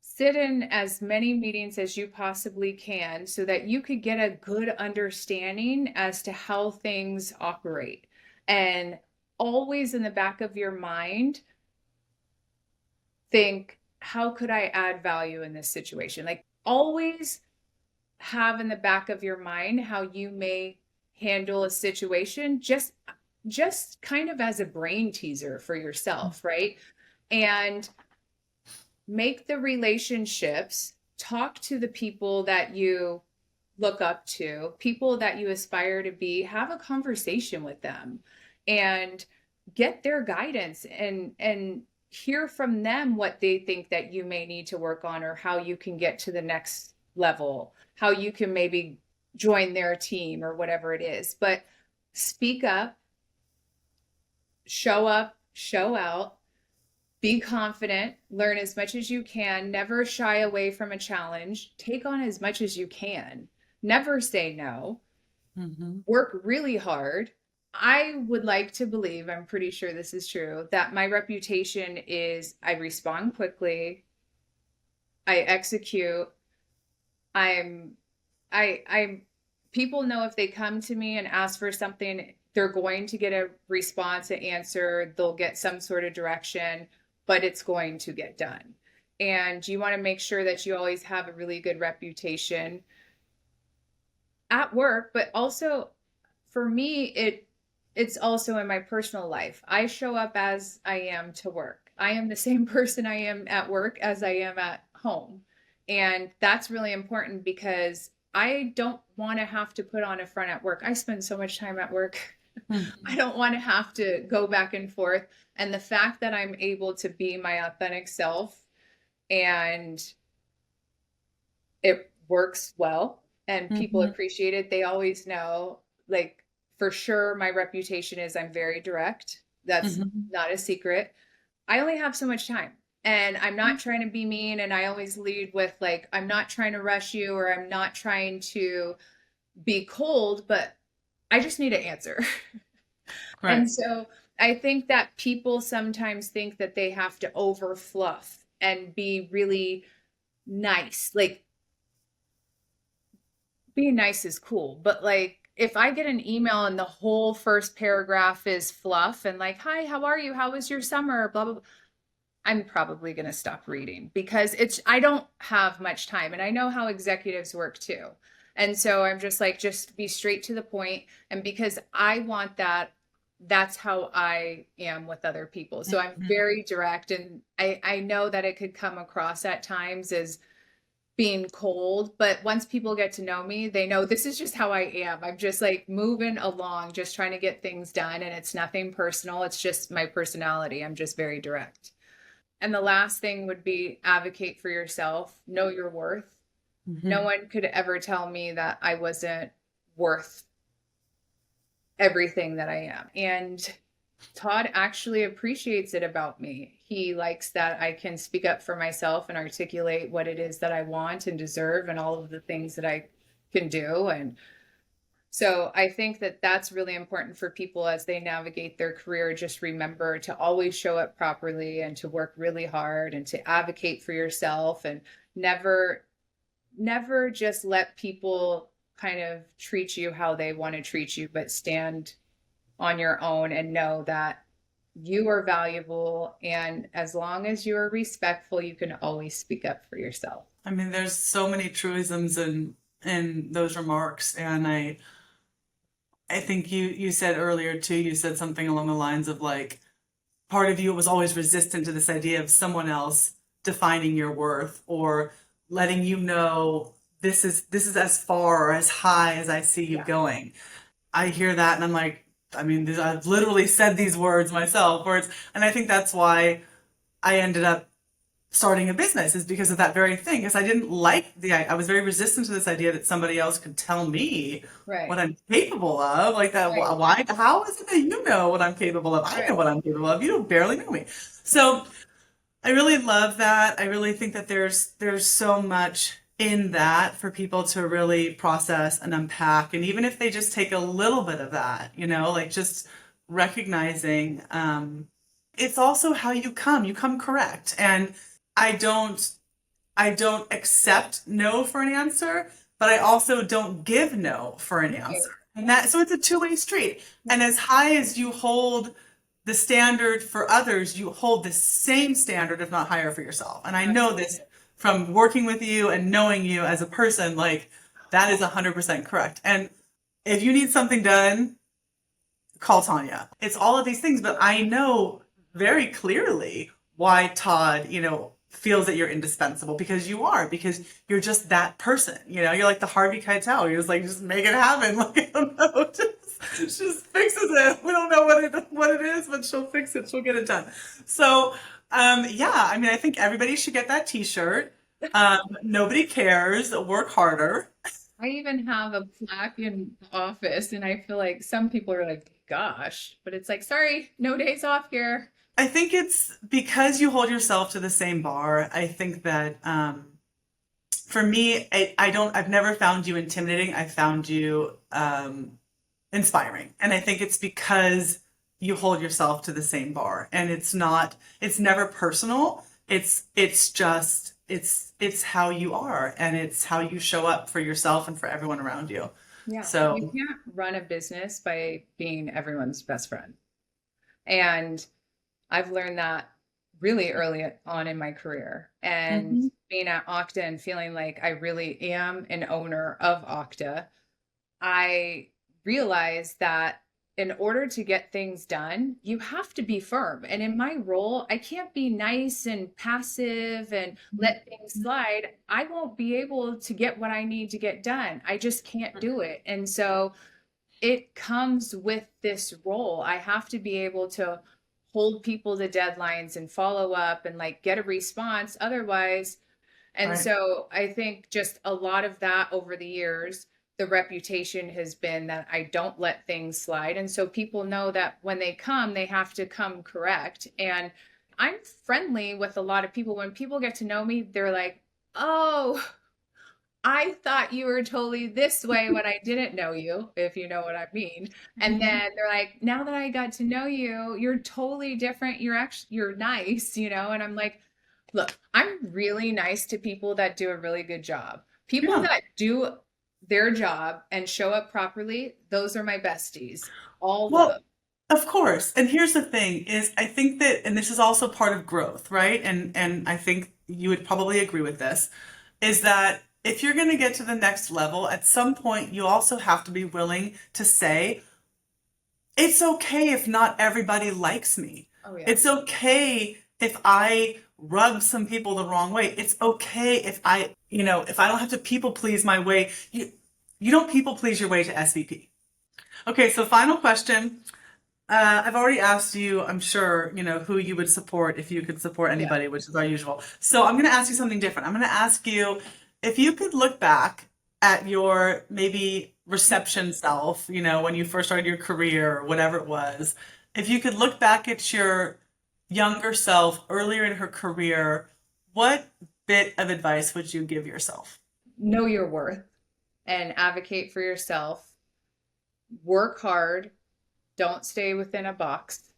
Sit in as many meetings as you possibly can so that you could get a good understanding as to how things operate. And always in the back of your mind, think, how could I add value in this situation? Always have in the back of your mind how you may handle a situation, just kind of as a brain teaser for yourself, right? And make the relationships, talk to the people that you look up to, people that you aspire to be, have a conversation with them and get their guidance and hear from them what they think that you may need to work on or how you can get to the next level, how you can maybe join their team or whatever it is. But speak up, show out, be confident, learn as much as you can, never shy away from a challenge, take on as much as you can, never say no, work really hard. I would like to believe, I'm pretty sure this is true, that my reputation is I respond quickly, I execute, I'm people know if they come to me and ask for something, they're going to get a response, an answer, they'll get some sort of direction, but it's going to get done. And you want to make sure that you always have a really good reputation at work, but also for me, it's also in my personal life. I show up as I am to work. I am the same person I am at work as I am at home. And that's really important because I don't want to have to put on a front at work. I spend so much time at work I don't want to have to go back and forth. And the fact that I'm able to be my authentic self and it works well and people Mhm. appreciate it, they always know, like, for sure, my reputation is I'm very direct. That's Mhm. not a secret. I only have so much time. And I'm not trying to be mean. And I always lead with, like, I'm not trying to rush you or I'm not trying to be cold, but I just need an answer. Right. And so I think that people sometimes think that they have to over fluff and be really nice. Like, being nice is cool, but like, if I get an email and the whole first paragraph is fluff and like, hi, how are you? How was your summer? Blah, blah, blah. I'm probably going to stop reading because I don't have much time. And I know how executives work too. And so I'm just like, just be straight to the point. And because I want that, that's how I am with other people. So I'm Mhm. very direct. And I know that it could come across at times as being cold, but once people get to know me, they know this is just how I am. I'm just like moving along, just trying to get things done. And it's nothing personal. It's just my personality. I'm just very direct. And the last thing would be advocate for yourself, know your worth. No Mhm. one could ever tell me that I wasn't worth everything that I am. And Todd actually appreciates it about me. He likes that I can speak up for myself and articulate what it is that I want and deserve and all of the things that I can do. And so I think that that's really important for people as they navigate their career. Just remember to always show up properly and to work really hard and to advocate for yourself and never, never just let people kind of treat you how they want to treat you, but stand on your own and know that you are valuable. And as long as you are respectful, you can always speak up for yourself. I mean, there's so many truisms in those remarks, and I think you said earlier too. You said something along the lines of like part of you was always resistant to this idea of someone else defining your worth or letting you know this is as far or as high as I see you Yeah. going. I hear that and I'm like, I mean, I've literally said these words myself, words, and I think that's why I ended up starting a business is because of that very thing. Because I didn't like I was very resistant to this idea that somebody else could tell me what Right. I'm capable of. Like that, Right. why, how is it that you know what I'm capable of? I know Right. what I'm capable of. You don't barely know me. Right. So I really love that. I really think that there's so much in that for people to really process and unpack. And even if they just take a little bit of that, like just recognizing, it's also how you come. You come correct. And I don't I don't accept no for an answer, but I also don't give no for an Right. answer. And that so it's a two-way street. Yeah. And as high as you hold the standard for others, you hold the same standard, if not higher, for yourself. And I know this Absolutely. from working with you and knowing you as a person, like that is 100% correct. And if you need something done, call Tanya. It's all of these things, but I know very clearly why Todd, feels that you're indispensable because you are, because you're just that person. You're like the Harvey Keitel. You're just like, just make it happen. Like, I don't know, just fixes it. We don't know what it is, but she'll fix it. She'll get it done. So, yeah, I mean, I think everybody should get that T-shirt. Nobody cares. Work harder. I even have a plaque in the office, and I feel like some people are like, gosh, but it's like, sorry, no days off here. I think it's because you hold yourself to the same bar. I think that for me, I've never found you intimidating. I found you inspiring. And I think it's because you hold yourself to the same bar. And it's never personal. It's how you are and it's how you show up for yourself and for everyone around you. Yeah, you So, can't run a business by being everyone's best friend. And I've learned that really early on in my career. And mhm. being at Okta and feeling like I really am an owner of Okta, I realized that in order to get things done, you have to be firm. And in my role, I can't be nice and passive and let things slide. I won't be able to get what I need to get done. I just can't do it. And so it comes with this role. I have to be able to hold people to deadlines and follow up and like get a response. Otherwise, and Right. so I think just a lot of that over the years, the reputation has been that I don't let things slide. And so people know that when they come, they have to come correct. And I'm friendly with a lot of people. When people get to know me, they're like, oh, I thought you were totally this way when I didn't know you, if you know what I mean. And Mhm. then they're like, now that I got to know you, you're totally different. You're nice, And I'm like, look, I'm really nice to people that do a really good job. People Yeah. that do their job and show up properly, those are my besties. All of Well, them. of course. And here's the thing is I think that, and this is also part of growth, right? And I think you would probably agree with this, is that if you're going to get to the next level, at some point you also have to be willing to say, it's okay if not everybody likes me. Oh yeah. It's okay if I rub some people the wrong way. It's okay if if I don't have to people please my way. You don't people please your way to SVP. Okay, so final question. I've already asked you, I'm sure, who you would support if you could support Yeah. anybody, which is our usual. So I'm going to ask you something different. I'm going to ask you if you could look back at your maybe reception self, when you first started your career or whatever it was, if you could look back at your younger self earlier in her career, what bit of advice would you give yourself? Know your worth and advocate for yourself. Work hard. Don't stay within a box.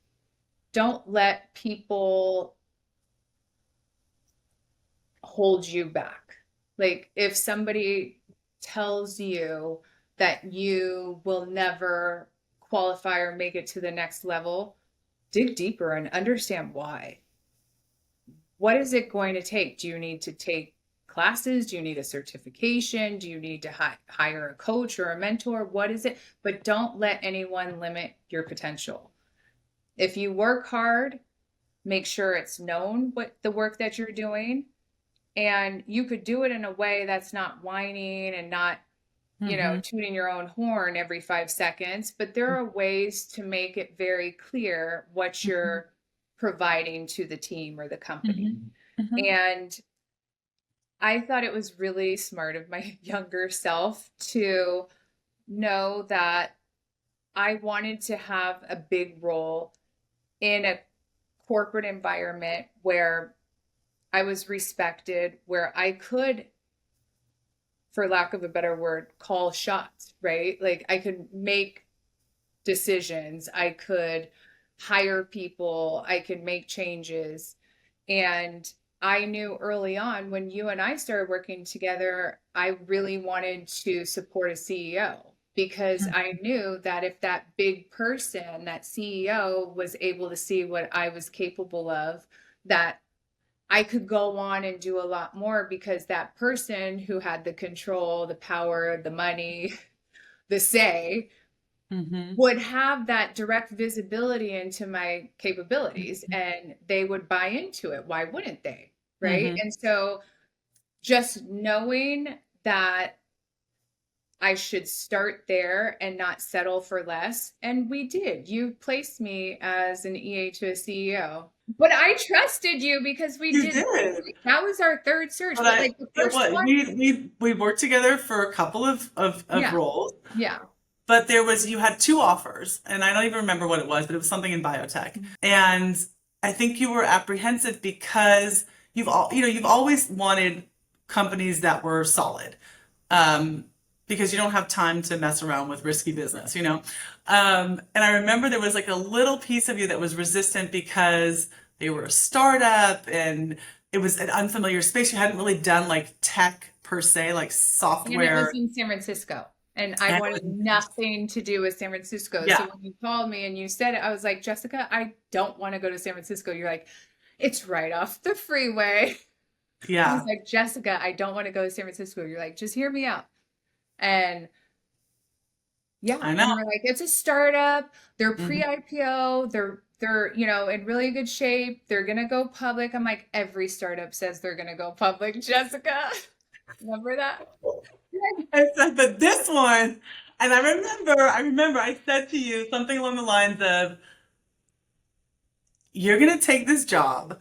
Don't let people hold you back. Like if somebody tells you that you will never qualify or make it to the next level, dig deeper and understand why. What is it going to take? Do you need to take classes? Do you need a certification? Do you need to hire a coach or a mentor? What is it? But don't let anyone limit your potential. If you work hard, make sure it's known what the work that you're doing, and you could do it in a way that's not whining and not Hmm. tooting your own horn every 5 seconds, but there are ways to make it very clear what Hmm. you're providing to the team or the company. Hmm. Hmm. And I thought it was really smart of my younger self to know that I wanted to have a big role in a corporate environment where I was respected, where I could, for lack of a better word, call shots, right? Like I could make decisions, I could hire people, I could make changes. And I knew early on when you and I started working together, I really wanted to support a CEO because I knew that if that big person, that CEO, was able to see what I was capable of, that I could go on and do a lot more because that person who had the control, the power, the money, the say Hmm. would have that direct visibility into my capabilities and they would buy into it. Why wouldn't they? Right. Hmm. And so just knowing that I should start there and not settle for less. And we did. You placed me as an EA to a CEO. But I trusted you because we You did did. that was our third search. But But like the it first was one, we worked together for a couple of yeah, roles, yeah. but you had two offers, and I don't even remember what it was, but it was something in biotech. And I think you were apprehensive because you've always wanted companies that were solid. Um, because you don't have time to mess around with risky business. And I remember there was like a little piece of you that was resistant because they were a startup and it was an unfamiliar space. You hadn't really done like tech per se, like And it was software. in San Francisco. And I And wanted nothing to do with San Francisco. So yeah, when you called me and you said it, I was like, Jessica, I don't want to go to San Francisco. You're like, it's right off the freeway. I was yeah, like, Jessica, I don't want to go to San Francisco. You're like, just hear me out. And yeah, I know. and you're like, it's a startup. They're Mhm. pre-IPO. They're in really good shape. They're gonna go public. I'm like, every startup says they're gonna go public, Jessica. Remember that? I said, but this one, And I remember I said to you something along the lines of, you're going to take this job,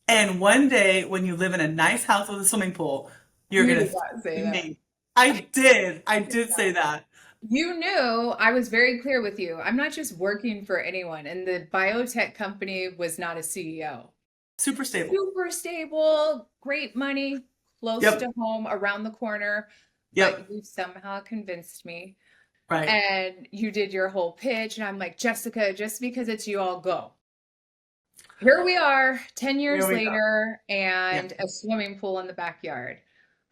and one day when you live in a nice house with a swimming pool, you're You going to did not say thank that. me. I did. I did say that. You knew I was very clear with you. I'm not just working for anyone. And the biotech company was not a CEO. Super stable. Super stable, great money, close Yep. to home, around the corner. But Yep. you somehow convinced me. Right. And you did your whole pitch. And I'm like, Jessica, just because it's you, I'll go. Here we are, 10 Here years we go. later, Yeah. and a swimming pool in the backyard.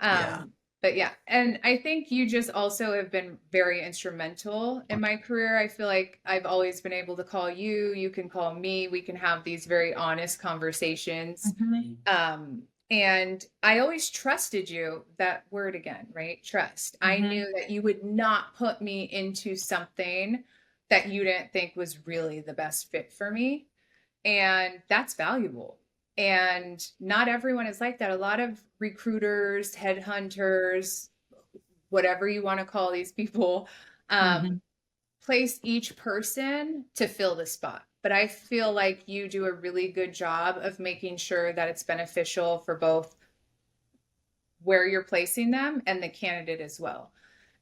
Yeah. But yeah, and I think you just also have been very instrumental in my career. I feel like I've always been able to call you, you can call me, we can have these very honest conversations. Mhm. And I always trusted you, that word again, right? Trust. I Mhm. knew that you would not put me into something that you didn't think was really the best fit for me. And that's valuable. And not everyone is like that. A lot of recruiters, headhunters, whatever you want to call these people, um, Mhm. place each person to fill the spot. But I feel like you do a really good job of making sure that it's beneficial for both where you're placing them and the candidate as well.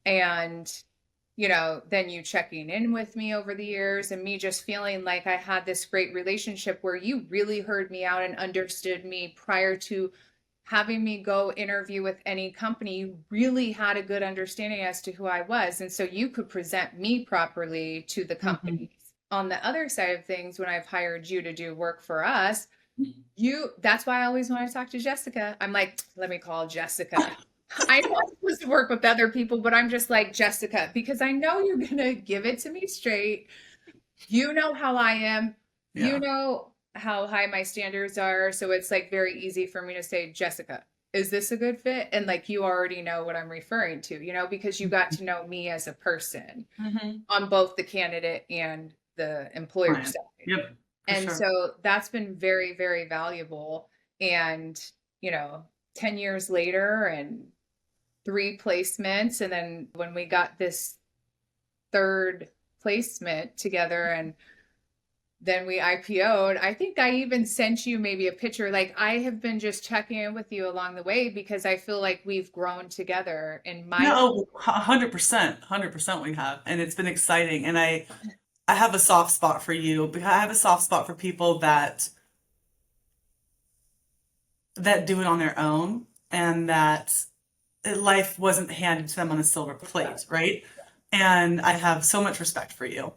And then you checking in with me over the years and me just feeling like I had this great relationship where you really heard me out and understood me prior to having me go interview with any company. You really had a good understanding as to who I was. And so you could present me properly to the Mhm. companies. On the other side of things, when I've hired you to do work for us, that's why I always want to talk to Jessica. I'm like, let me call Jessica. I know I'm supposed to work with other people, but I'm just like, Jessica, because I know you're going to give it to me straight. You know how I am. You Yeah. know how high my standards are. So it's like very easy for me to say, Jessica, is this a good fit? And like, you already know what I'm referring to, because you got to know me as a person Mhm. on both the candidate and the employer Client. side. Yep. For And sure. so that's been very, very valuable. And, you know, 10 years later and three placements. And then when we got this third placement together and then we IPO'd, I think I even sent you maybe a picture. Like I have been just checking in with you along the way because I feel like we've grown together in my. No, 100%, 100% we have, and it's been exciting. And I have a soft spot for you because I have a soft spot for people that do it on their own, and that life wasn't handed to them on a silver plate, right? And I have so much respect for you.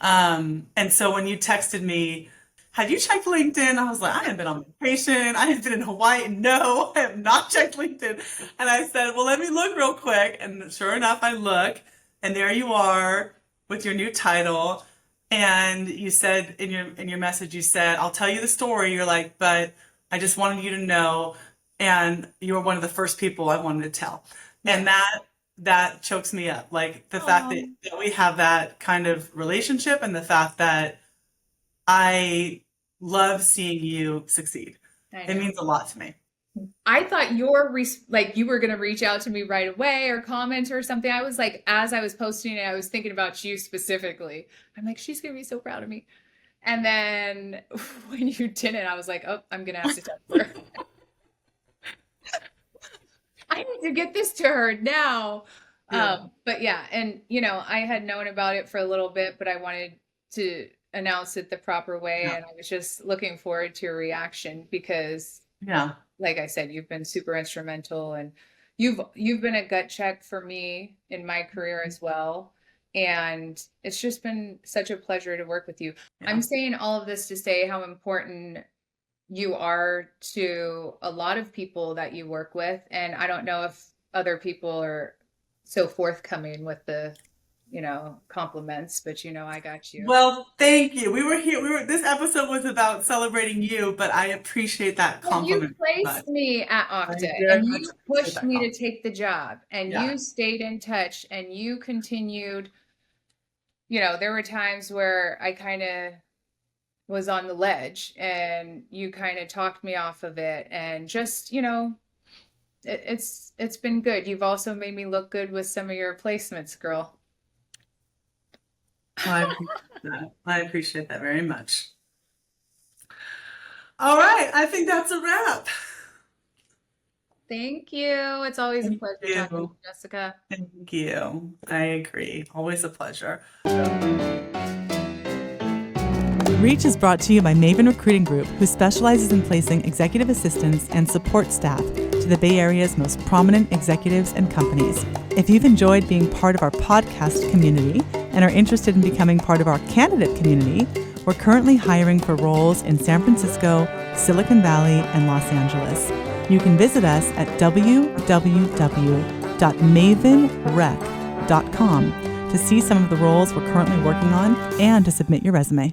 And so when you texted me, have you checked LinkedIn? I was like, I have been on vacation. I have been in Hawaii. No, I have not checked LinkedIn. And I said, well, let me look real quick. And sure enough, I look, and there you are with your new title. And you said in your message, you said, I'll tell you the story. You're like, but I just wanted you to know. And you were one of the first people I wanted to tell. Yeah. And that chokes me up. Like the fact Oh, that we have that kind of relationship, and the fact that I love seeing you succeed. I It know. means a lot to me. I thought like you were going to reach out to me right away or comment or something. I was like, as I was posting it, I was thinking about you specifically. I'm like, she's going to be so proud of me. And then when you didn't, I was like, oh, I'm going to have to text her. I need to get this to her now. Yeah. But yeah, and I had known about it for a little bit, but I wanted to announce it the proper way. Yeah. And I was just looking forward to your reaction because Yeah. like I said, you've been super instrumental and you've been a gut check for me in my career as well. And it's just been such a pleasure to work with you. I'm Yeah. saying all of this to say how important you are to a lot of people that you work with. And I don't know if other people are so forthcoming with the, compliments, but I got you. Well, thank you. We were here. This episode was about celebrating you, but I appreciate that Well, you compliment very much. placed me at I Okta very and much you appreciate pushed that me to compliment. take the job and Yeah. you stayed in touch and you continued. There were times where I kind of was on the ledge and you kind of talked me off of it and just, It's been good. You've also made me look good with some of your placements, girl. I appreciate that. I appreciate that very much. All right, I think that's a wrap. Thank you. It's always a Thank pleasure you. talking to you, Jessica. Thank you. I agree. Always a pleasure. Reach is brought to you by Maven Recruiting Group, who specializes in placing executive assistants and support staff to the Bay Area's most prominent executives and companies. If you've enjoyed being part of our podcast community and are interested in becoming part of our candidate community, we're currently hiring for roles in San Francisco, Silicon Valley, and Los Angeles. You can visit us at www.mavenrec.com to see some of the roles we're currently working on and to submit your resume.